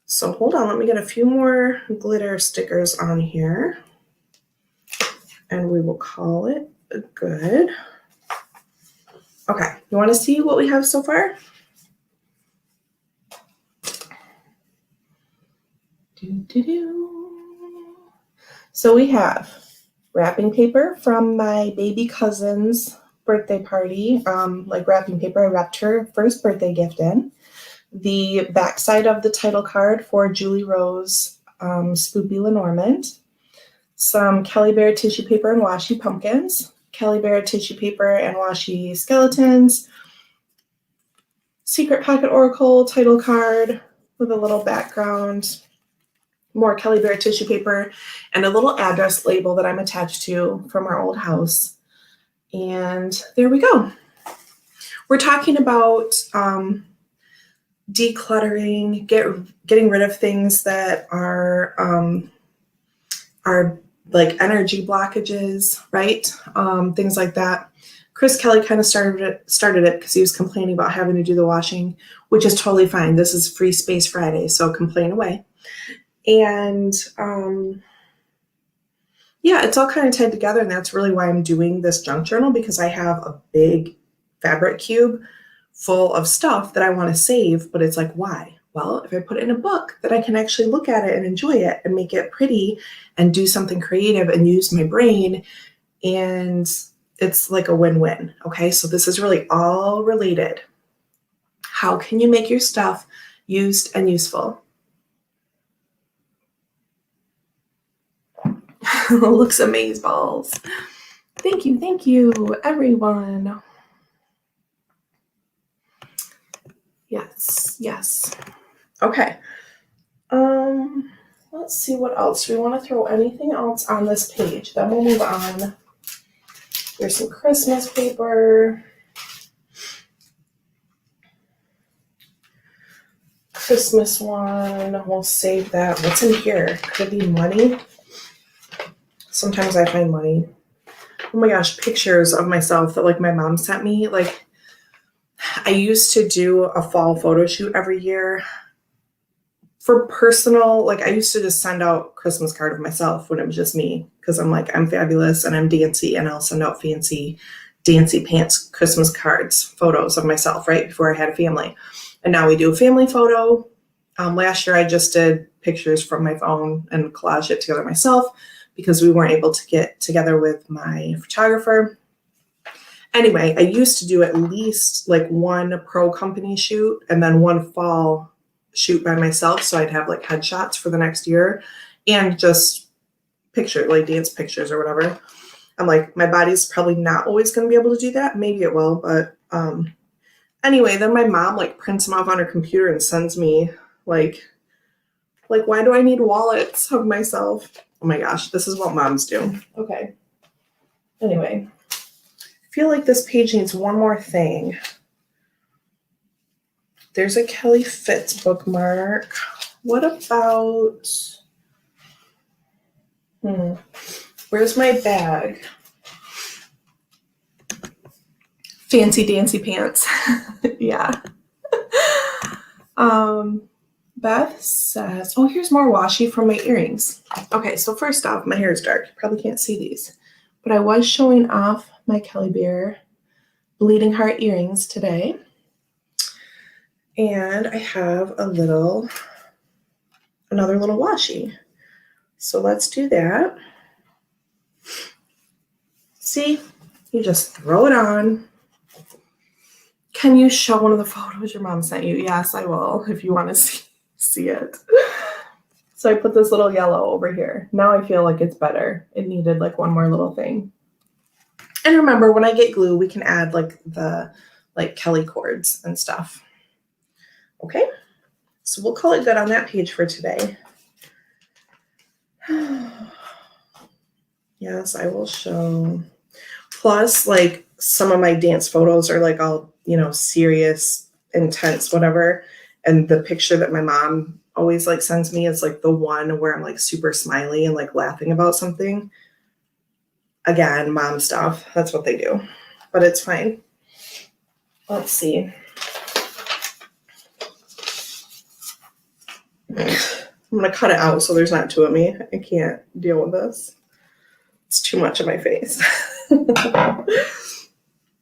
So hold on, let me get a few more glitter stickers on here. And we will call it good. Okay, you want to see what we have so far? So we have wrapping paper from my baby cousin's birthday party, like wrapping paper I wrapped her first birthday gift in. The backside of the title card for Julie Rose Spoopy Lenormand. Some Kelly Bear tissue paper and washi pumpkins. Kelly Bear tissue paper and washi skeletons. Secret Pocket Oracle title card with a little background. More Kelly Bear tissue paper and a little address label that I'm attached to from our old house. And there we go. We're talking about decluttering, getting rid of things that are like energy blockages, right? Things like that. Chris Kelly kind of started it because he was complaining about having to do the washing, which is totally fine. This is Free Space Friday, so complain away. And yeah, it's all kind of tied together. And that's really why I'm doing this junk journal, because I have a big fabric cube full of stuff that I want to save. But it's like, why? Well, if I put it in a book, then I can actually look at it and enjoy it and make it pretty and do something creative and use my brain. And it's like a win-win. Okay. So this is really all related. How can you make your stuff used and useful? Looks amazeballs. Thank you, everyone. Yes. Okay. Let's see what else. Do we want to throw anything else on this page? Then we'll move on. There's some Christmas paper. Christmas one. We'll save that. What's in here? Could it be money? Sometimes I find money. Oh my gosh, pictures of myself that like my mom sent me. Like, I used to do a fall photo shoot every year for personal, like I used to just send out Christmas card of myself when it was just me, because I'm like, I'm fabulous and I'm dancy, and I'll send out fancy dancy pants Christmas cards, photos of myself right before I had a family. And now we do a family photo. Last year I just did pictures from my phone and collaged it together myself because we weren't able to get together with my photographer. Anyway, I used to do at least like one pro company shoot and then one fall shoot by myself. So I'd have like headshots for the next year and just like dance pictures or whatever. I'm like, my body's probably not always going to be able to do that. Maybe it will, but anyway, then my mom like prints them off on her computer and sends me like, why do I need wallets of myself? Oh my gosh, this is what moms do. Okay. Anyway, I feel like this page needs one more thing. There's a Kelly Fitz bookmark. What about, where's my bag? Fancy dancy pants. Yeah. Beth says, oh, here's more washi from my earrings. Okay, so first off, my hair is dark. You probably can't see these, but I was showing off my Kelly Bear Bleeding Heart earrings today. And I have another little washi. So let's do that. See, you just throw it on. Can you show one of the photos your mom sent you? Yes, I will, if you want to see it. So I put this little yellow over here. Now I feel like it's better. It needed like one more little thing. And remember, when I get glue, we can add like the Kelly cords and stuff. Okay, so we'll call it good on that page for today. Yes, I will show. Plus, like some of my dance photos are like all, serious, intense, whatever. And the picture that my mom always like sends me is like the one where I'm like super smiley and like laughing about something. Again, mom stuff. That's what they do, but it's fine. Let's see. I'm going to cut it out so there's not two of me. I can't deal with this. It's too much of my face.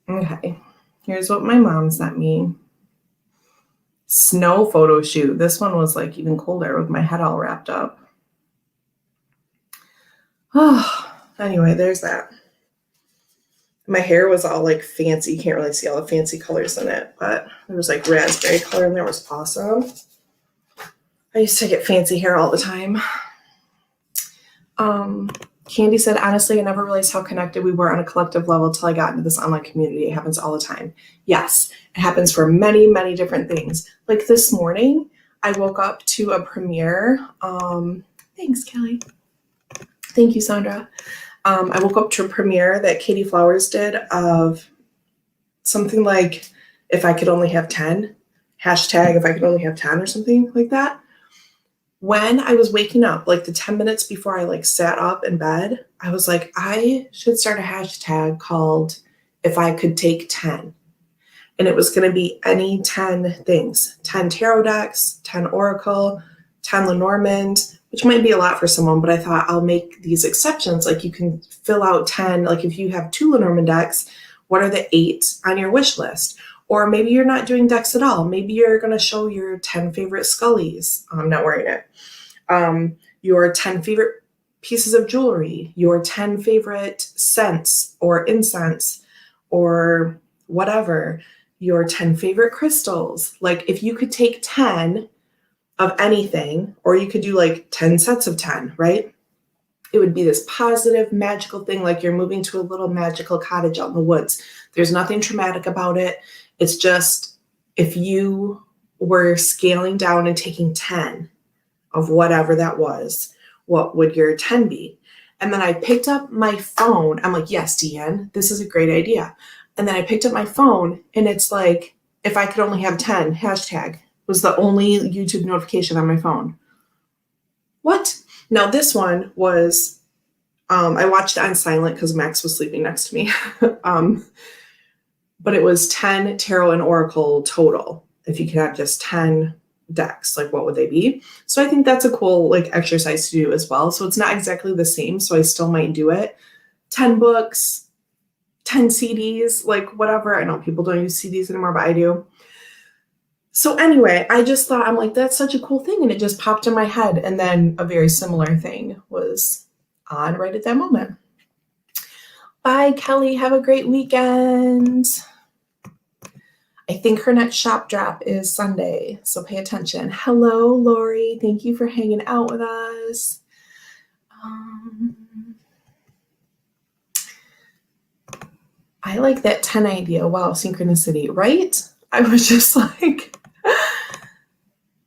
Okay. Here's what my mom sent me. Snow photo shoot. This one was like even colder with my head all wrapped up. Oh, anyway, there's that. My hair was all like fancy. You can't really see all the fancy colors in it, but there was like raspberry color in there. It was awesome. I used to get fancy hair all the time. Candy said, honestly, I never realized how connected we were on a collective level till I got into this online community. It happens all the time. Yes, it happens for many, many different things. Like this morning, I woke up to a premiere. Thanks, Kelly. Thank you, Sandra. I woke up to a premiere that Katie Flowers did of something like, if I could only have 10, hashtag if I could only have 10 or something like that. When I was waking up, like the 10 minutes before I like sat up in bed, I was like, I should start a hashtag called if I could take 10. And it was going to be any 10 things, 10 tarot decks, 10 oracle, 10 Lenormand, which might be a lot for someone, but I thought I'll make these exceptions. Like you can fill out 10, like if you have 2 Lenormand decks, what are the 8 on your wish list? Or maybe you're not doing decks at all. Maybe you're going to show your 10 favorite Scullies. I'm not wearing it. Your 10 favorite pieces of jewelry, your 10 favorite scents or incense or whatever, your 10 favorite crystals. Like if you could take 10 of anything, or you could do like 10 sets of 10, right? It would be this positive, magical thing, like you're moving to a little magical cottage out in the woods. There's nothing traumatic about it. It's just if you were scaling down and taking 10 of whatever that was, what would your 10 be? And then I picked up my phone. I'm like, yes, Deanne, this is a great idea. And then I picked up my phone and it's like, if I could only have 10, hashtag was the only YouTube notification on my phone. What? Now this one was, I watched it on silent because Max was sleeping next to me. But it was 10 tarot and oracle total. If you could have just 10 decks, like what would they be? So I think that's a cool like exercise to do as well. So it's not exactly the same, so I still might do it. 10 books, 10 CDs, like whatever. I know people don't use CDs anymore, but I do. So anyway, I just thought, I'm like, that's such a cool thing. And it just popped in my head. And then a very similar thing was on right at that moment. Bye, Kelly. Have a great weekend. I think her next shop drop is Sunday, so pay attention. Hello, Lori. Thank you for hanging out with us. I like that 10 idea. Wow, synchronicity, right? I was just like,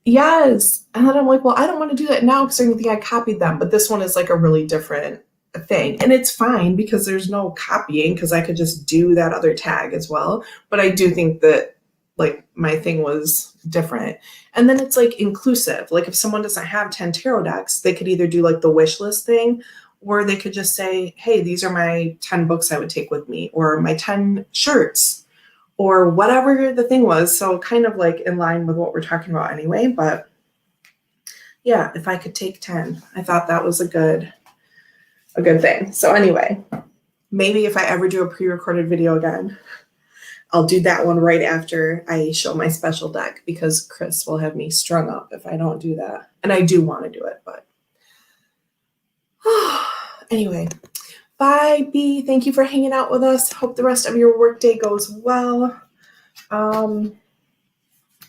yes. And then I'm like, well, I don't want to do that now because I didn't think I copied them. But this one is like a really different thing. And it's fine because there's no copying because I could just do that other tag as well. But I do think that like my thing was different. And then it's like inclusive. Like if someone doesn't have 10 tarot decks, they could either do like the wish list thing, or they could just say, hey, these are my 10 books I would take with me, or my 10 shirts, or whatever the thing was. So kind of like in line with what we're talking about anyway. But yeah, if I could take 10, I thought that was a good thing. So anyway, maybe if I ever do a pre-recorded video again, I'll do that one right after I show my special deck because Chris will have me strung up if I don't do that. And I do want to do it, but anyway, bye, B. Thank you for hanging out with us. Hope the rest of your workday goes well.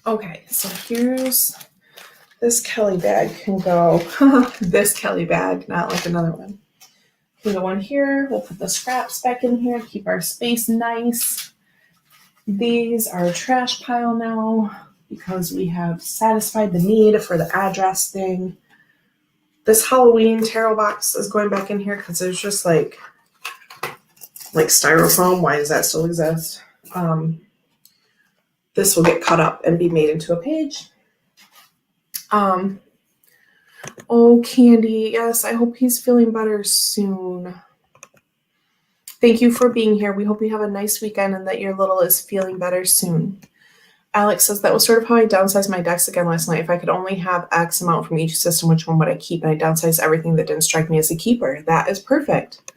Okay, so here's this Kelly bag can go. This Kelly bag, not like another one. Can go in here. We'll put the scraps back in here, keep our space nice. These are a trash pile now because we have satisfied the need for the address thing. This Halloween tarot box is going back in here because there's just like styrofoam. Why does that still exist? This will get cut up and be made into a page. Oh, Candy. Yes, I hope he's feeling better soon. Thank you for being here. We hope you have a nice weekend and that your little is feeling better soon. Alex says, that was sort of how I downsized my decks again last night. If I could only have X amount from each system, which one would I keep? And I downsized everything that didn't strike me as a keeper. That is perfect.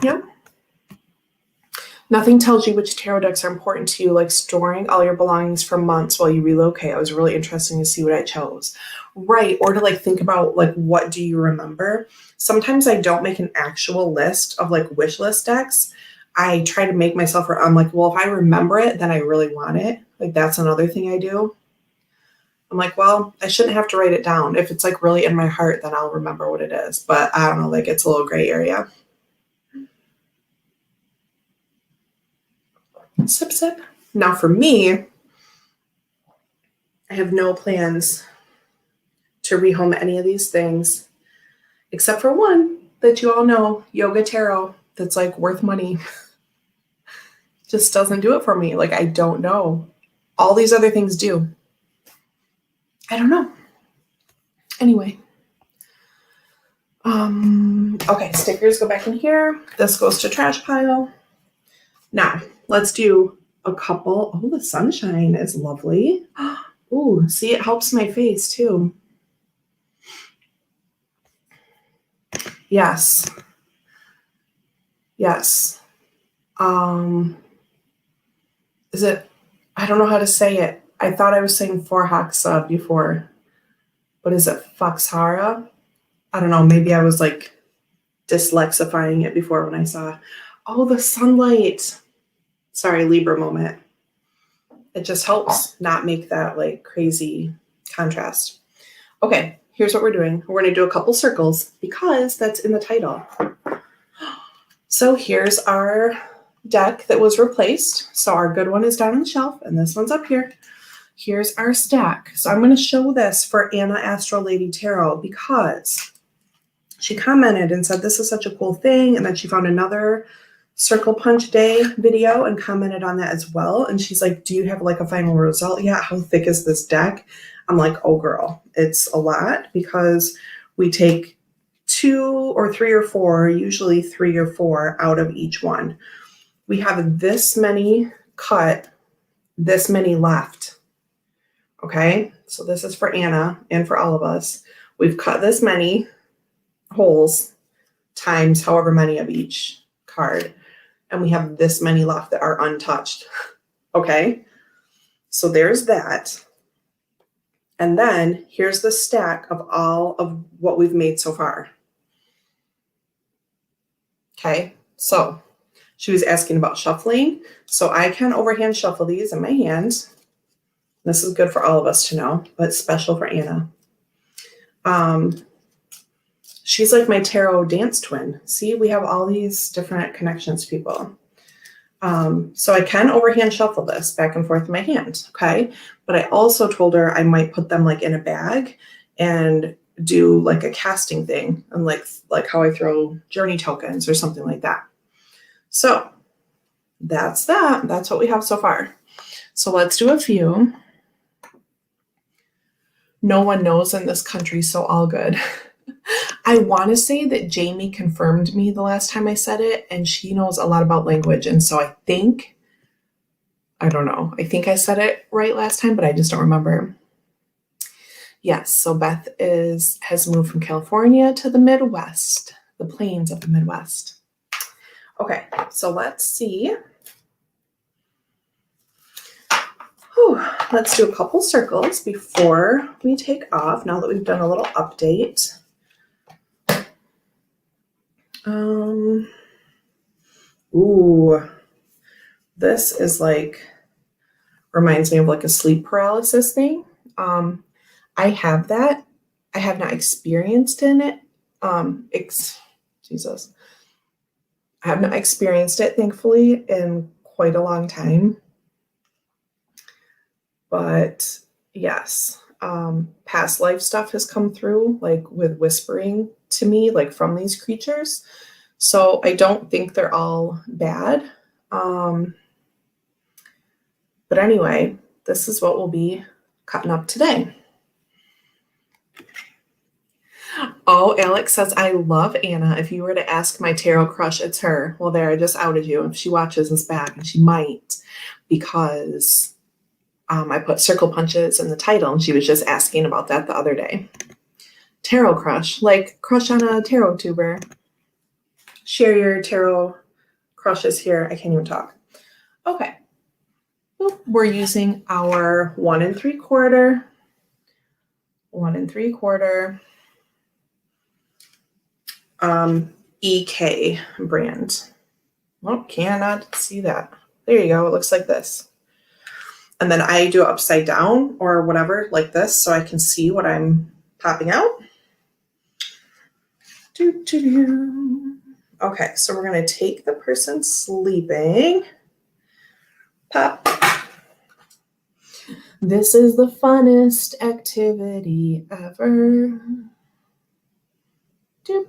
Yep. Nothing tells you which tarot decks are important to you, like storing all your belongings for months while you relocate. It was really interesting to see what I chose. Right. Or to like think about like, what do you remember? Sometimes I don't make an actual list of like wish list decks. I try to make myself, I'm like, well, if I remember it, then I really want it. Like that's another thing I do. I'm like, well, I shouldn't have to write it down. If it's like really in my heart, then I'll remember what it is. But I don't know, like it's a little gray area. Sip, sip. Now for me, I have no plans to rehome any of these things, except for one that you all know, Yoga Tarot, that's like worth money. Just doesn't do it for me. Like, I don't know. All these other things do. I don't know. Anyway. Okay, stickers go back in here. This goes to trash pile. Now, let's do a couple. Oh, the sunshine is lovely. Ooh, see, it helps my face too. Yes. Yes. Is it, I don't know how to say it. I thought I was saying Forhaxa before, but is it Foxhara? I don't know. Maybe I was like dyslexifying it before when I saw, oh, the sunlight. Sorry, Libra moment. It just helps not make that like crazy contrast. Okay, here's what we're doing. We're going to do a couple circles because that's in the title. So here's our deck that was replaced. So our good one is down on the shelf and this one's up here. Here's our stack. So I'm going to show this for Anna Astro Lady Tarot because she commented and said this is such a cool thing, and then she found another Circle Punch Day video and commented on that as well. And she's like, do you have like a final result yet? How thick is this deck? I'm like, oh girl, it's a lot because we take 2 or 3 or 4, usually 3 or 4 out of each one. We have this many cut, this many left. Okay, so this is for Anna and for all of us. We've cut this many holes times however many of each card. And we have this many left that are untouched. Okay, so there's that. And then here's the stack of all of what we've made so far. Okay, so she was asking about shuffling. So I can overhand shuffle these in my hand. This is good for all of us to know, but special for Anna. She's like my tarot dance twin. See, we have all these different connections to people. So I can overhand shuffle this back and forth in my hand, okay? But I also told her I might put them like in a bag and do like a casting thing, and like how I throw journey tokens or something like that. So that's that. That's what we have so far. So let's do a few. No one knows in this country, so all good. I want to say that Jamie confirmed me the last time I said it, and she knows a lot about language. And so I think I said it right last time, but I just don't remember. Yes, so Beth has moved from California to the Midwest, the plains of the Midwest. Okay, so let's see. Let's do a couple circles before we take off, now that we've done a little update. This is like, reminds me of like a sleep paralysis thing. I have that. I have not experienced in it. Jesus. I have not experienced it, thankfully, in quite a long time. But yes, past life stuff has come through, like with whispering to me, like from these creatures. So I don't think they're all bad. But anyway, this is what we'll be cutting up today. Oh, Alex says, I love Anna. If you were to ask my tarot crush, it's her. Well, there, I just outed you. If she watches this back, and she might, because I put circle punches in the title, and she was just asking about that the other day. Tarot crush, like crush on a tarot tuber. Share your tarot crushes here. I can't even talk. Okay. We're using our 1 3/4, 1 3/4 EK brand. Well, cannot see that. There you go. It looks like this. And then I do it upside down or whatever, like this, so I can see what I'm popping out. Okay, so we're going to take the person sleeping. Pop. This is the funnest activity ever. Doop.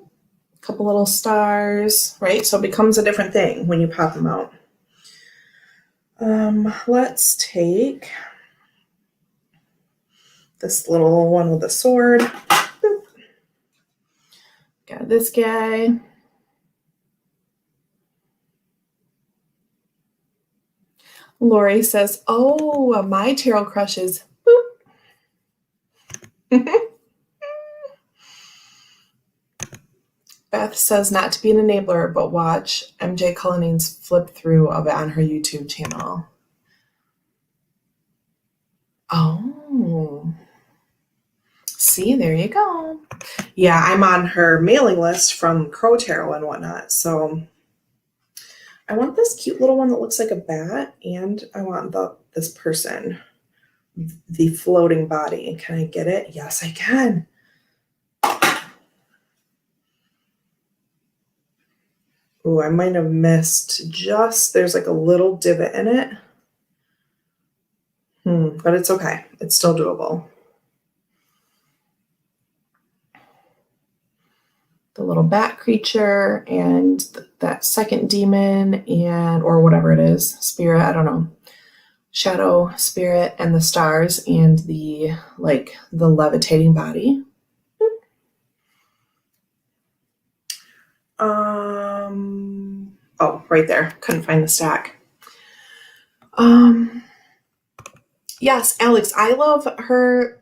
Couple little stars, right? So it becomes a different thing when you pop them out. Let's take this little one with a sword. Boop. Got this guy. Lori says, oh, my tarot crushes. Boop. Beth says not to be an enabler, but watch MJ Cullinan's flip through of it on her YouTube channel. Oh, see, there you go. Yeah, I'm on her mailing list from Crow Tarot and whatnot. So I want this cute little one that looks like a bat, and I want this person, the floating body. Can I get it? Yes, I can. Oh, I might have missed there's like a little divot in it. But it's okay. It's still doable. The little bat creature and that second demon or whatever it is, spirit, I don't know, shadow spirit, and the stars and the levitating body. Oh, right there. Couldn't find the stack. Yes, Alex, I love her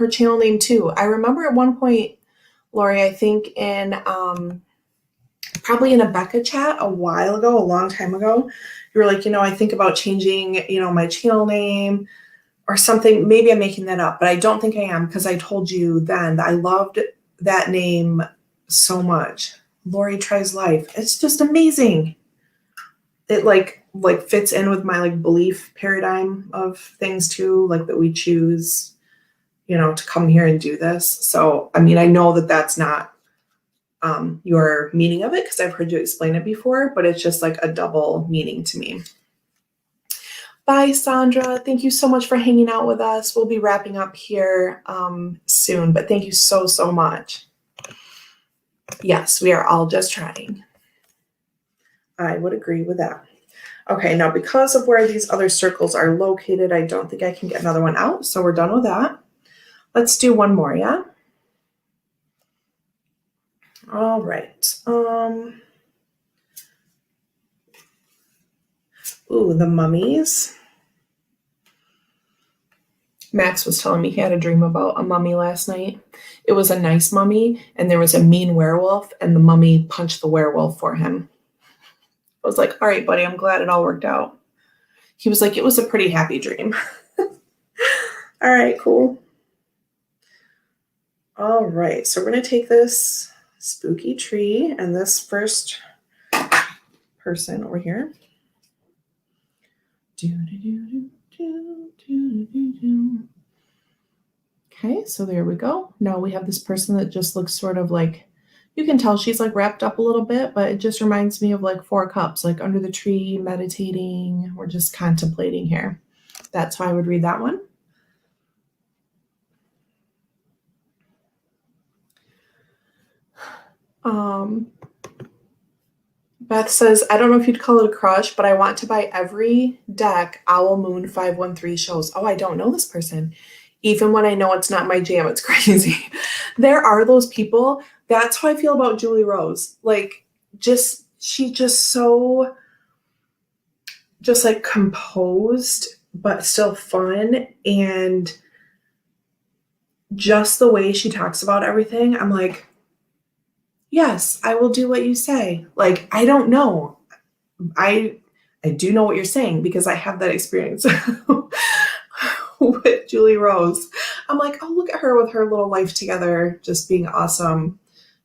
channel name too. I remember at one point, Lori, I think in probably in a Becca chat a while ago, a long time ago, you were like, I think about changing, my channel name or something. Maybe I'm making that up, but I don't think I am, because I told you then that I loved that name so much. Lori Tries Life. It's just amazing. It like fits in with my belief paradigm of things too, that we choose, to come here and do this. So, I mean, I know that that's not your meaning of it, because I've heard you explain it before, but it's just like a double meaning to me. Bye, Sandra. Thank you so much for hanging out with us. We'll be wrapping up here soon, but thank you so, so much. Yes, we are all just trying. I would agree with that. Okay, now because of where these other circles are located, I don't think I can get another one out, so we're done with that. Let's do one more, yeah? All right. Ooh, the mummies. Max was telling me he had a dream about a mummy last night. It was a nice mummy, and there was a mean werewolf, and the mummy punched the werewolf for him. I was like, all right, buddy, I'm glad it all worked out. He was like, it was a pretty happy dream. All right, cool. All right, so we're going to take this spooky tree and this first person over here. Okay, so there we go. Now we have this person that just looks sort of like, you can tell she's wrapped up a little bit, but it just reminds me of 4 cups, under the tree, meditating. We're just contemplating here. That's how I would read that one. Beth says, I don't know if you'd call it a crush, but I want to buy every deck Owl Moon 513 shows. Oh, I don't know this person. Even when I know it's not my jam, it's crazy. There are those people. That's how I feel about Julie Rose. She's just so composed, but still fun. And just the way she talks about everything, I'm like, yes, I will do what you say. I don't know. I do know what you're saying, because I have that experience with Julie Rose. I'm like, oh, look at her with her little life together, just being awesome.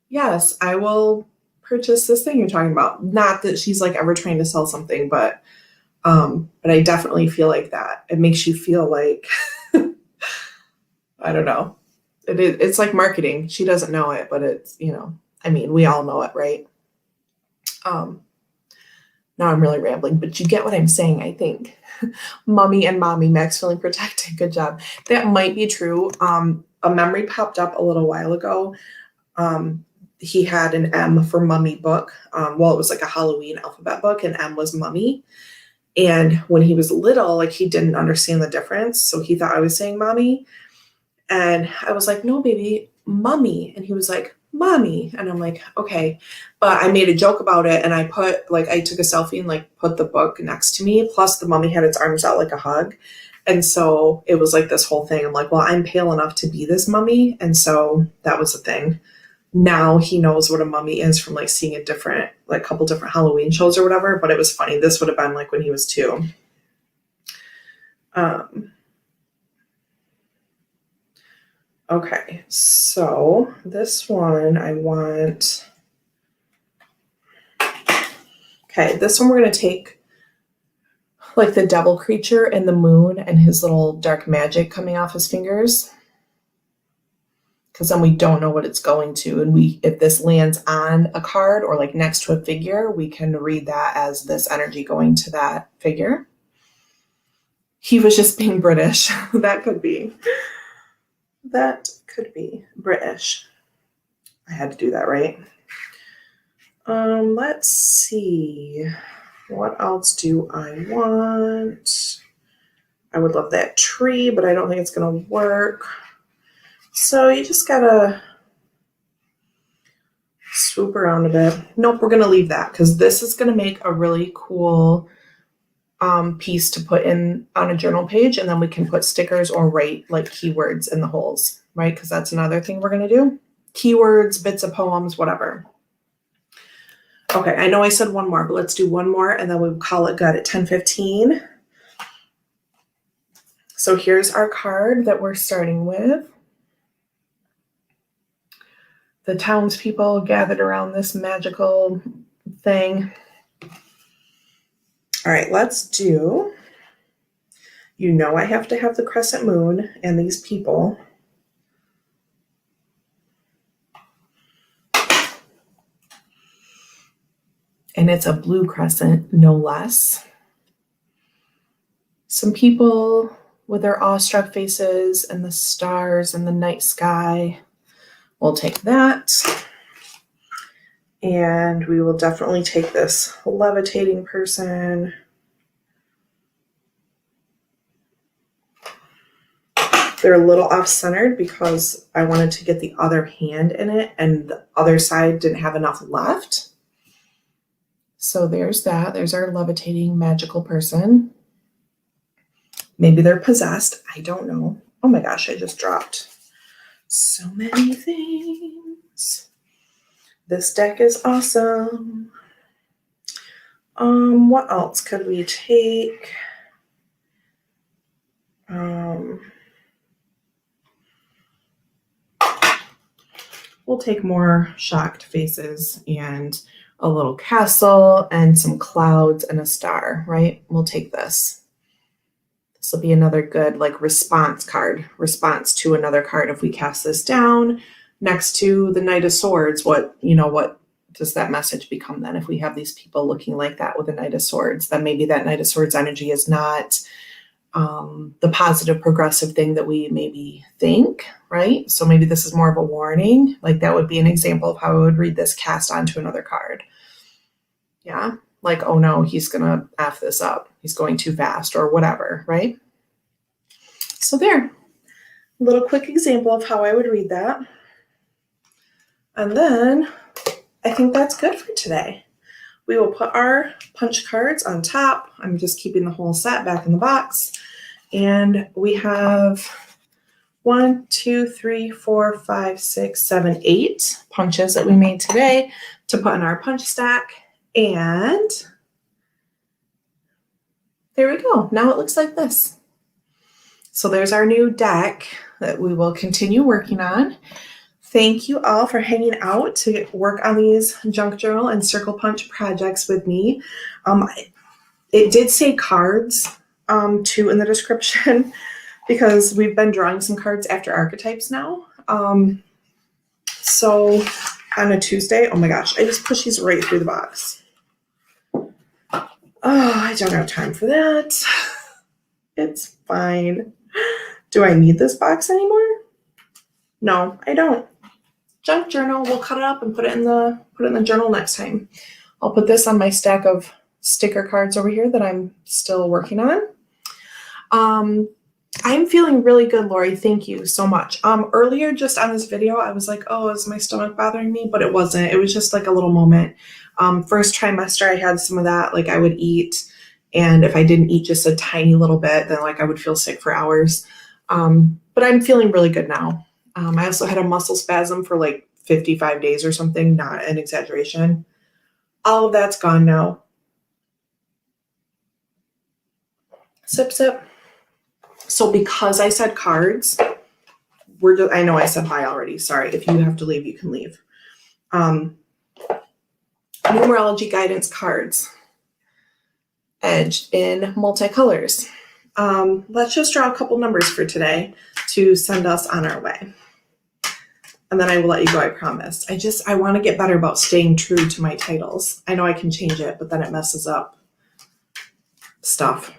Yes, I will purchase this thing you're talking about. Not that she's ever trying to sell something, but I definitely feel like that. It makes you feel like, I don't know. It's like marketing. She doesn't know it, but it's, I mean, we all know it, right? Now I'm really rambling, but you get what I'm saying, I think. Mummy and mommy, Max feeling protected. Good job. That might be true. A memory popped up a little while ago. He had an M for mummy book. It was a Halloween alphabet book, and M was mummy. And when he was little, he didn't understand the difference. So he thought I was saying mommy. And I was like, no, baby, mummy. And he was like, mommy. And I'm like, okay. But I made a joke about it, and I put I took a selfie and put the book next to me. Plus the mummy had its arms out like a hug. And so it was like this whole thing. I'm like, well, I'm pale enough to be this mummy. And so that was the thing. Now he knows what a mummy is from like seeing a different, like couple different Halloween shows or whatever. But it was funny. This would have been like when he was 2. Okay, so this one I want. Okay, this one we're going to take like the devil creature and the moon and his little dark magic coming off his fingers. Because then we don't know what it's going to. And if this lands on a card or like next to a figure, we can read that as this energy going to that figure. He was just being British. That could be British. I had to do that, right? Let's see. What else do I want? I would love that tree, but I don't think it's going to work. So you just gotta swoop around a bit. Nope, we're going to leave that because this is going to make a really cool piece to put in on a journal page, and then we can put stickers or write like keywords in the holes, right? Because that's another thing we're going to do. Keywords, bits of poems, whatever. Okay, I know I said one more, but let's do one more and then we'll call it good at 10:15. So here's our card that we're starting with. The townspeople gathered around this magical thing. All right, let's do, I have to have the crescent moon and these people. And it's a blue crescent, no less. Some people with their awestruck faces and the stars and the night sky. We'll take that. And we will definitely take this levitating person. They're a little off-centered because I wanted to get the other hand in it and the other side didn't have enough left. So there's that. There's our levitating magical person. Maybe they're possessed. I don't know. Oh my gosh, I just dropped so many things. This deck is awesome. What else could we take? We'll take more shocked faces and a little castle and some clouds and a star, right? We'll take this. This will be another good like response card, response to another card. If we cast this down next to the Knight of Swords, what does that message become then? If we have these people looking like that with a Knight of Swords, then maybe that Knight of Swords energy is not the positive progressive thing that we maybe think, right? So maybe this is more of a warning. Like that would be an example of how I would read this cast onto another card. Yeah. Like, oh no, he's going to F this up. He's going too fast or whatever, right? So there, a little quick example of how I would read that. And then I think that's good for today. We will put our punch cards on top. I'm just keeping the whole set back in the box. And we have 1, 2, 3, 4, 5, 6, 7, 8 punches that we made today to put in our punch stack. And there we go. Now it looks like this. So there's our new deck that we will continue working on. Thank you all for hanging out to work on these junk journal and circle punch projects with me. It did say cards too in the description because we've been drawing some cards after archetypes now. So on a Tuesday, oh my gosh, I just pushed these right through the box. Oh, I don't have time for that. It's fine. Do I need this box anymore? No, I don't. Junk journal, we'll cut it up and put it in the journal next time. I'll put this on my stack of sticker cards over here that I'm still working on. I'm feeling really good, Lori. Thank you so much. Earlier just on this video, I was like, oh, is my stomach bothering me? But it wasn't. It was just like a little moment. First trimester, I had some of that. Like I would eat And if I didn't eat just a tiny little bit, then like I would feel sick for hours. But I'm feeling really good now. I also had a muscle spasm for like 55 days or something, not an exaggeration. All of that's gone now. Sip, sip. So because I said cards, I know I said bye already. Sorry. If you have to leave, you can leave. Numerology guidance cards, edged in multicolors. Let's just draw a couple numbers for today to send us on our way. And then I will let you go, I promise. I want to get better about staying true to my titles. I know I can change it, but then it messes up stuff.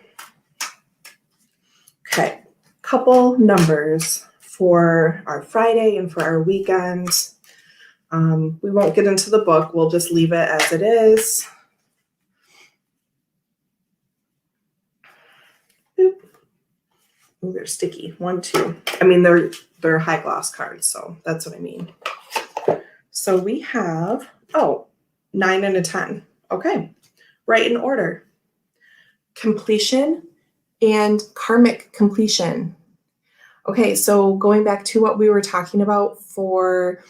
Okay, couple numbers for our Friday and for our weekend. We won't get into the book. We'll just leave it as it is. Boop. Ooh, they're sticky. 1, 2. I mean, they're high gloss cards, so that's what I mean. So we have, 9 and a 10. Okay, right in order. Completion and karmic completion. Okay, so going back to what we were talking about for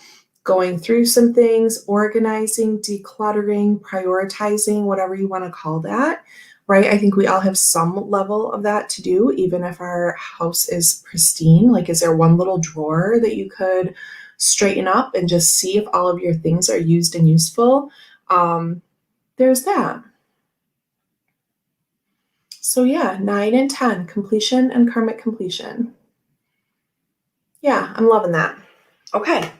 going through some things, organizing, decluttering, prioritizing, whatever you want to call that, right? I think we all have some level of that to do, even if our house is pristine. Like, is there one little drawer that you could straighten up and just see if all of your things are used and useful? There's that. So yeah, 9 and 10, completion and karmic completion. Yeah, I'm loving that. Okay.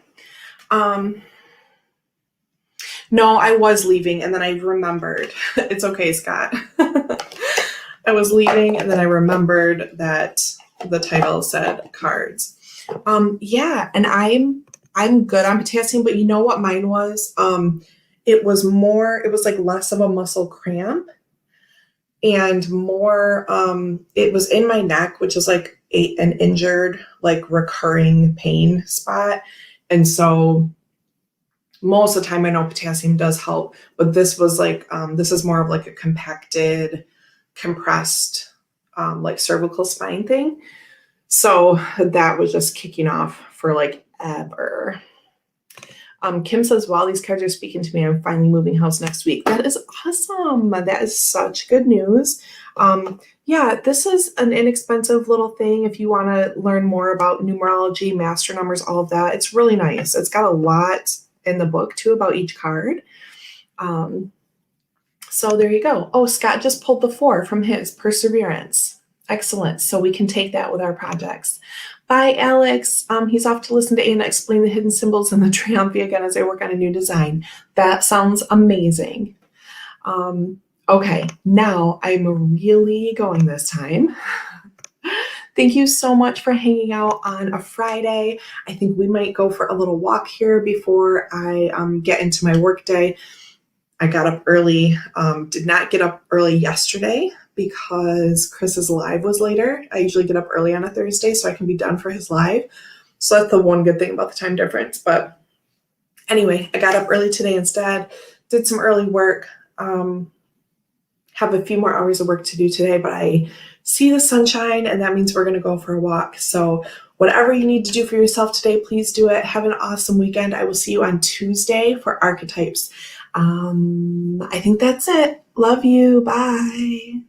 No, I was leaving and then I remembered. It's okay, Scott. I was leaving and then I remembered that the title said cards. Yeah, and I'm good on potassium, but you know what mine was? It was like less of a muscle cramp and more, it was in my neck, which is like an injured, like recurring pain spot. And so most of the time I know potassium does help, but this was like, this is more of like a compacted, compressed, like cervical spine thing. So that was just kicking off for like ever. Kim says, wow, these cards are speaking to me. I'm finally moving house next week. That is awesome. That is such good news. Yeah, this is an inexpensive little thing. If you want to learn more about numerology, master numbers, all of that, it's really nice. It's got a lot in the book too about each card. So there you go. Oh, Scott just pulled the 4 from his perseverance. Excellent. So we can take that with our projects. Bye, Alex. He's off to listen to Anna explain the hidden symbols and the triumph again as I work on a new design. That sounds amazing. Okay, now I'm really going this time. Thank you so much for hanging out on a Friday. I think we might go for a little walk here before I get into my work day. I got up early, did not get up early yesterday because Chris's live was later. I usually get up early on a Thursday so I can be done for his live. So that's the one good thing about the time difference. But anyway, I got up early today instead, did some early work, have a few more hours of work to do today, but I see the sunshine and that means we're going to go for a walk. So whatever you need to do for yourself today, please do it. Have an awesome weekend. I will see you on Tuesday for archetypes. I think that's it. Love you. Bye.